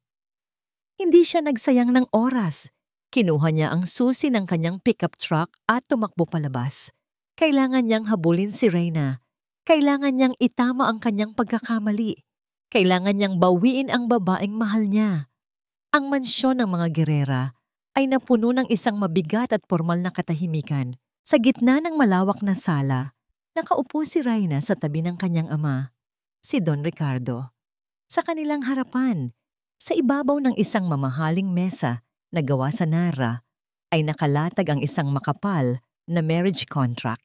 Hindi siya nagsayang ng oras. Kinuha niya ang susi ng kanyang pickup truck at tumakbo palabas. Kailangan niyang habulin si Reyna. Kailangan niyang itama ang kanyang pagkakamali. Kailangan niyang bawiin ang babaeng mahal niya. Ang mansyon ng mga gerera ay napuno ng isang mabigat at formal na katahimikan. Sa gitna ng malawak na sala, nakaupo si Reyna sa tabi ng kanyang ama, si Don Ricardo. Sa kanilang harapan, sa ibabaw ng isang mamahaling mesa na gawa sa Nara, ay nakalatag ang isang makapal na marriage contract.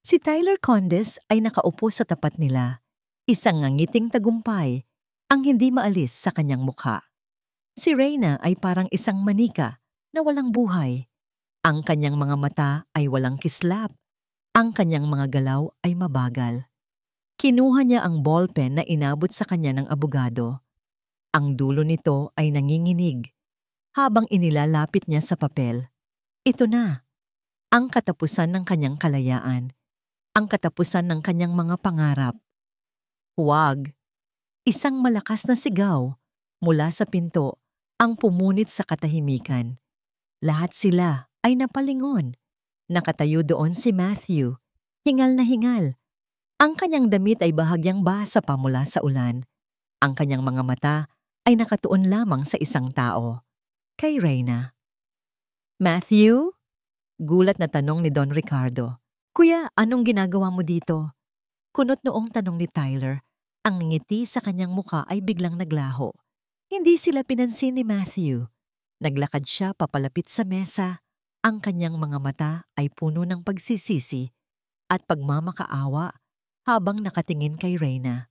Si Tyler Condes ay nakaupo sa tapat nila, isang ngangiting tagumpay ang hindi maalis sa kanyang mukha. Si Reyna ay parang isang manika na walang buhay. Ang kanyang mga mata ay walang kislap. Ang kanyang mga galaw ay mabagal. Kinuha niya ang ballpen na inabot sa kanya ng abogado. Ang dulo nito ay nanginginig habang inilalapit niya sa papel. Ito na, ang katapusan ng kanyang kalayaan. Ang katapusan ng kanyang mga pangarap. Huwag! Isang malakas na sigaw mula sa pinto ang pumunit sa katahimikan. Lahat sila ay napalingon. Nakatayo doon si Matthew, hingal na hingal. Ang kanyang damit ay bahagyang basa pa mula sa ulan. Ang kanyang mga mata ay nakatuon lamang sa isang tao, kay Reyna. "Matthew?" Gulat na tanong ni Don Ricardo. "Kuya, anong ginagawa mo dito?" Kunot noong tanong ni Tyler. Ang ngiti sa kanyang muka ay biglang naglaho. Hindi sila pinansin ni Matthew. Naglakad siya papalapit sa mesa. Ang kanyang mga mata ay puno ng pagsisisi at pagmamakaawa habang nakatingin kay Reyna.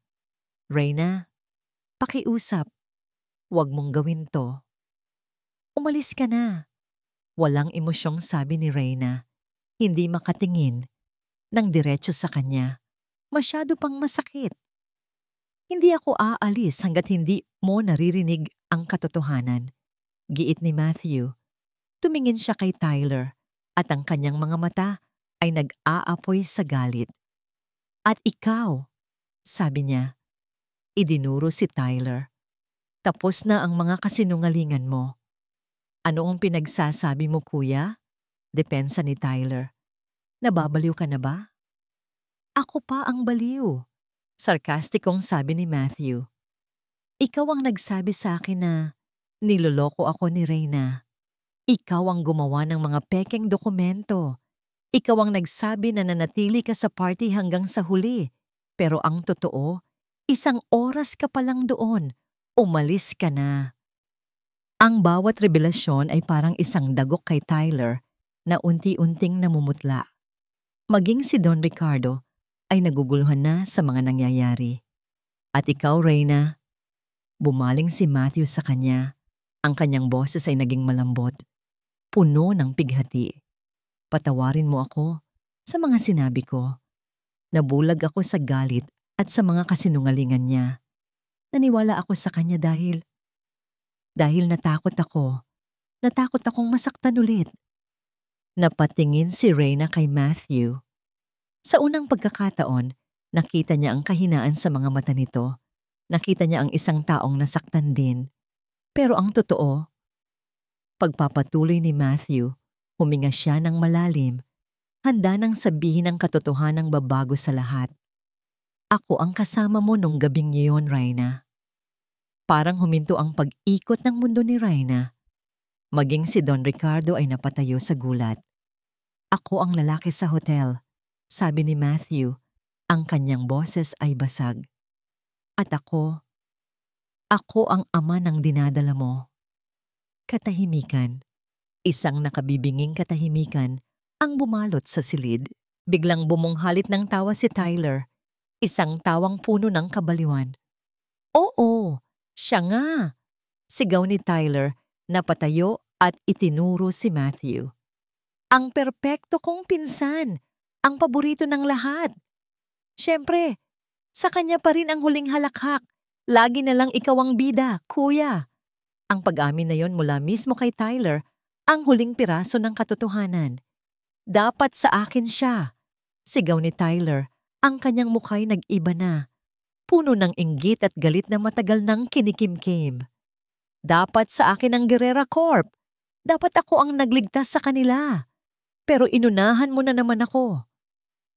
"Reyna, pakiusap. Huwag mong gawin to. Umalis ka na." Walang emosyong sabi ni Reyna. Hindi makatingin. Nang diretso sa kanya. "Masyado pang masakit. Hindi ako aalis hanggat hindi mo naririnig ang katotohanan." Giit ni Matthew. Tumingin siya kay Tyler at ang kanyang mga mata ay nag-aapoy sa galit. "At ikaw," sabi niya. Idinuro si Tyler. "Tapos na ang mga kasinungalingan mo." "Ano ang pinagsasabi mo, kuya?" Depensa ni Tyler. "Nababaliw ka na ba?" "Ako pa ang baliw," sarkastikong sabi ni Matthew. "Ikaw ang nagsabi sa akin na niloloko ako ni Reyna. Ikaw ang gumawa ng mga pekeng dokumento. Ikaw ang nagsabi na nanatili ka sa party hanggang sa huli. Pero ang totoo, 1 oras ka pa lang doon. Umalis ka na." Ang bawat revelasyon ay parang isang dagok kay Tyler na unti-unting namumutla. Maging si Don Ricardo ay naguguluhan na sa mga nangyayari. "At ikaw, Reyna?" Bumaling si Matthew sa kanya. Ang kanyang boses ay naging malambot. puno ng pighati. Patawarin mo ako sa mga sinabi ko. Nabulag ako sa galit at sa mga kasinungalingan niya. Naniwala ako sa kanya dahil natakot ako. Natakot akong masaktan ulit. Napatingin si Reyna kay Matthew. Sa unang pagkakataon, nakita niya ang kahinaan sa mga mata nito. Nakita niya ang isang taong nasaktan din. Pero ang totoo, pagpapatuloy ni Matthew, huminga siya ng malalim. Handa nang sabihin ang katotohanang babago sa lahat. Ako ang kasama mo nung gabing iyon, Reyna. Parang huminto ang pag-ikot ng mundo ni Reyna. Maging si Don Ricardo ay napatayo sa gulat. Ako ang lalaki sa hotel, sabi ni Matthew. Ang kanyang boses ay basag. At ako ang ama ng dinadala mo. Katahimikan. Isang nakabibinging katahimikan ang bumalot sa silid. Biglang bumunghalit ng tawa si Tyler. Isang tawang puno ng kabaliwan. Oo, siya nga. Sigaw ni Tyler na patayo at itinuro si Matthew. Ang perpekto kong pinsan, ang paborito ng lahat. Siyempre, sa kanya pa rin ang huling halakhak. Lagi na lang ikaw ang bida, kuya. Ang pag-amin na yon mula mismo kay Tyler, ang huling piraso ng katotohanan. Dapat sa akin siya. Sigaw ni Tyler, ang kanyang mukha'y nag-iba na. Puno ng inggit at galit na matagal nang kinikimkim. Dapat sa akin ang Guerrera Corp. Dapat ako ang nagligtas sa kanila. Pero inunahan mo na naman ako.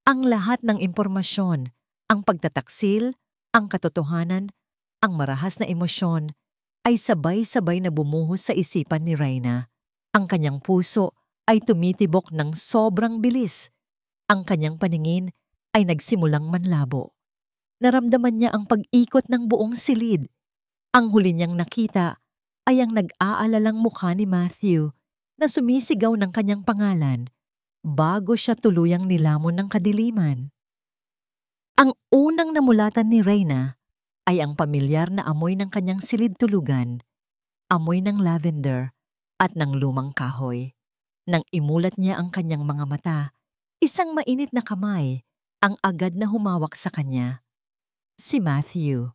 Ang lahat ng impormasyon, ang pagtataksil, ang katotohanan, ang marahas na emosyon, ay sabay-sabay na bumuhos sa isipan ni Reyna. Ang kanyang puso ay tumitibok ng sobrang bilis. Ang kanyang paningin ay nagsimulang manlabo. Naramdaman niya ang pag-ikot ng buong silid. Ang huli niyang nakita ay ang nag-aalalang mukha ni Matthew na sumisigaw ng kanyang pangalan bago siya tuluyang nilamon ng kadiliman. Ang unang namulatan ni Reyna ay ang pamilyar na amoy ng kanyang silid tulugan, amoy ng lavender at ng lumang kahoy. Nang imulat niya ang kanyang mga mata, isang mainit na kamay ang agad na humawak sa kanya. Si Matthew.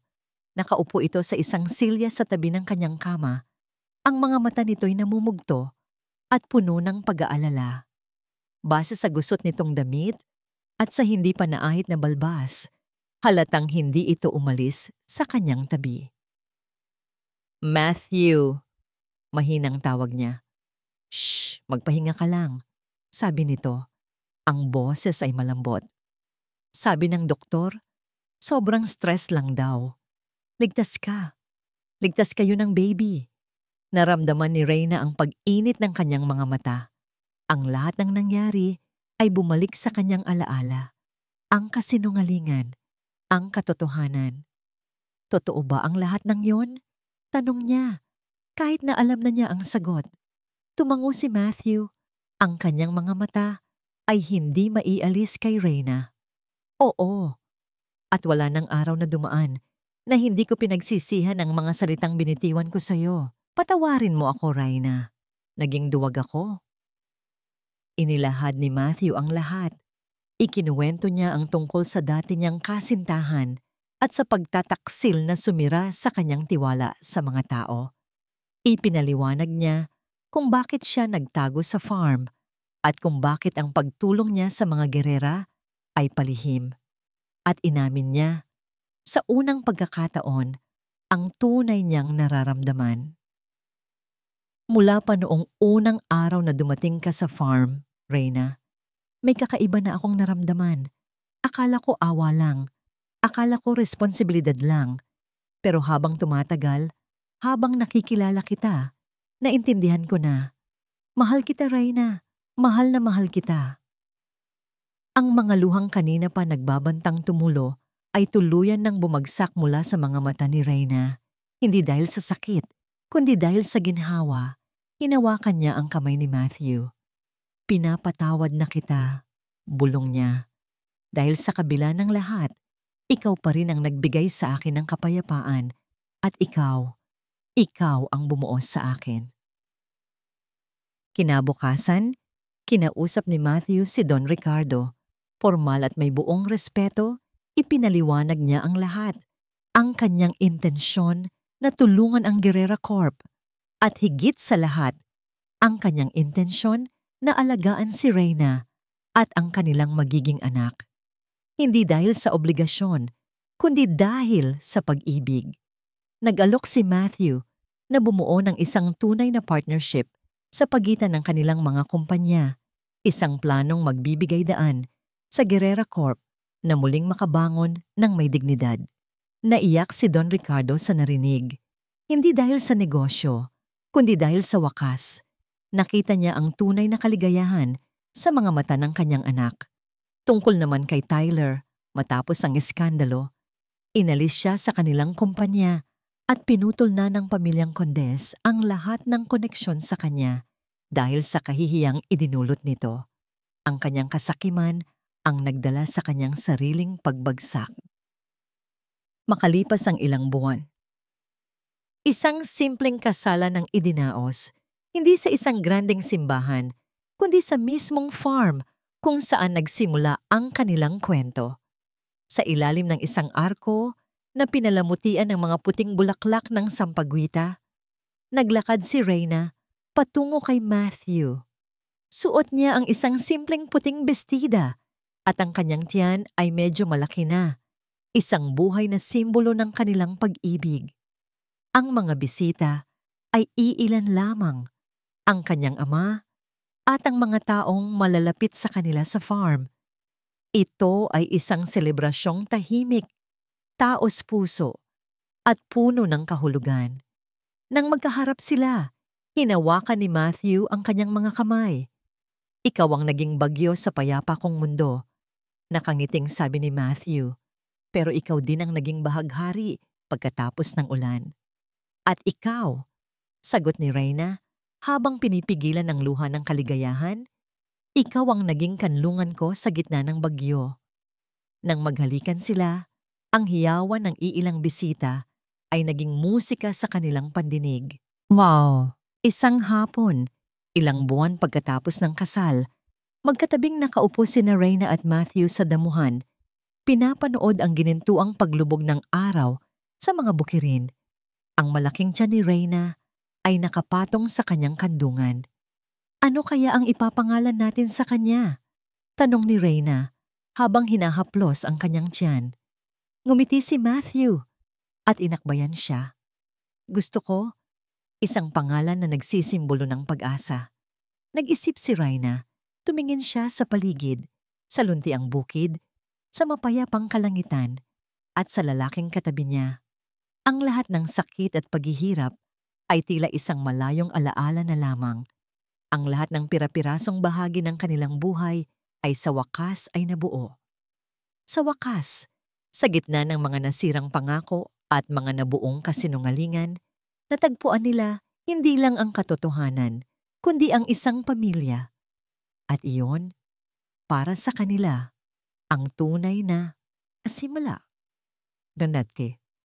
Nakaupo ito sa isang silya sa tabi ng kanyang kama. Ang mga mata nito'y namumugto at puno ng pag-aalala. Base sa gusot nitong damit at sa hindi pa naahit na balbas, halatang hindi ito umalis sa kanyang tabi. Matthew, mahinang tawag niya. Shh, magpahinga ka lang, sabi nito. Ang boses ay malambot. Sabi ng doktor, sobrang stress lang daw. Ligtas ka. Ligtas kayo ng baby. Naramdaman ni Reyna ang pag-init ng kanyang mga mata. Ang lahat ng nangyari ay bumalik sa kanyang alaala. Ang kasinungalingan, ang katotohanan. Totoo ba ang lahat ng yon? Tanong niya, kahit na alam na niya ang sagot. Tumango si Matthew. Ang kanyang mga mata ay hindi maialis kay Reyna. Oo. At wala nang araw na dumaan na hindi ko pinagsisihan ang mga salitang binitiwan ko sa'yo. Patawarin mo ako, Reyna. Naging duwag ako. Inilahad ni Matthew ang lahat. Ikinuwento niya ang tungkol sa dati niyang kasintahan at sa pagtataksil na sumira sa kanyang tiwala sa mga tao. Ipinaliwanag niya kung bakit siya nagtago sa farm at kung bakit ang pagtulong niya sa mga gerera ay palihim. At inamin niya, sa unang pagkakataon, ang tunay niyang nararamdaman. Mula pa noong unang araw na dumating ka sa farm, Reyna, may kakaiba na akong naramdaman. Akala ko awa lang. Akala ko responsibilidad lang. Pero habang tumatagal, habang nakikilala kita, naintindihan ko na. Mahal kita, Reyna. Mahal na mahal kita. Ang mga luhang kanina pa nagbabantang tumulo ay tuluyan nang bumagsak mula sa mga mata ni Reyna. Hindi dahil sa sakit, kundi dahil sa ginhawa. Hinawakan niya ang kamay ni Matthew. Pinapatawad na kita, bulong niya. Dahil sa kabila ng lahat, ikaw pa rin ang nagbigay sa akin ng kapayapaan at ikaw ang bumuo sa akin. Kinabukasan, kinausap ni Matthew si Don Ricardo. Formal at may buong respeto, ipinaliwanag niya ang lahat. Ang kanyang intensyon na tulungan ang Guerrera Corp. At higit sa lahat, ang kanyang intensyon na alagaan si Reyna at ang kanilang magiging anak. Hindi dahil sa obligasyon, kundi dahil sa pag-ibig. Nag-alok si Matthew na bumuo ng isang tunay na partnership sa pagitan ng kanilang mga kumpanya, isang planong magbibigay daan sa Guerrera Corp na muling makabangon ng may dignidad. Naiyak si Don Ricardo sa narinig. Hindi dahil sa negosyo, kundi dahil sa wakas. Nakita niya ang tunay na kaligayahan sa mga mata ng kanyang anak. Tungkol naman kay Tyler, matapos ang iskandalo, inalis siya sa kanilang kumpanya at pinutol na ng pamilyang Condes ang lahat ng koneksyon sa kanya dahil sa kahihiyang idinulot nito. Ang kanyang kasakiman ang nagdala sa kanyang sariling pagbagsak. Makalipas ang ilang buwan. Isang simpleng kasalan ang idinaos, hindi sa isang grandeng simbahan, kundi sa mismong farm kung saan nagsimula ang kanilang kwento. Sa ilalim ng isang arko na pinalamutian ng mga puting bulaklak ng sampagwita, naglakad si Reyna patungo kay Matthew. Suot niya ang isang simpleng puting bestida at ang kanyang tiyan ay medyo malaki na, isang buhay na simbolo ng kanilang pag-ibig. Ang mga bisita ay iilan lamang, ang kanyang ama at ang mga taong malalapit sa kanila sa farm. Ito ay isang selebrasyong tahimik, taos puso, at puno ng kahulugan. Nang magkaharap sila, hinawakan ni Matthew ang kanyang mga kamay. Ikaw ang naging bagyo sa payapa kong mundo. Nakangiting sabi ni Matthew, pero ikaw din ang naging bahaghari pagkatapos ng ulan. At ikaw, sagot ni Reyna, habang pinipigilan ang luha ng kaligayahan, ikaw ang naging kanlungan ko sa gitna ng bagyo. Nang maghalikan sila, ang hiyawan ng iilang bisita ay naging musika sa kanilang pandinig. Wow! Isang hapon, ilang buwan pagkatapos ng kasal, magkatabing nakaupo sina Reyna at Matthew sa damuhan, pinapanood ang ginintuang paglubog ng araw sa mga bukirin. Ang malaking tiyan ni Reyna ay nakapatong sa kanyang kandungan. Ano kaya ang ipapangalan natin sa kanya? Tanong ni Reyna habang hinahaplos ang kanyang tiyan. Ngumiti si Matthew at inakbayan siya. Gusto ko, isang pangalan na nagsisimbolo ng pag-asa. Nag-isip si Reyna, tumingin siya sa paligid, sa luntiang bukid, sa mapayapang kalangitan, at sa lalaking katabi niya. Ang lahat ng sakit at paghihirap ay tila isang malayong alaala na lamang. Ang lahat ng pira-pirasong bahagi ng kanilang buhay ay sa wakas ay nabuo. Sa wakas, sa gitna ng mga nasirang pangako at mga nabuong kasinungalingan, natagpuan nila hindi lang ang katotohanan, kundi ang isang pamilya. At iyon, para sa kanila, ang tunay na simula. Donate.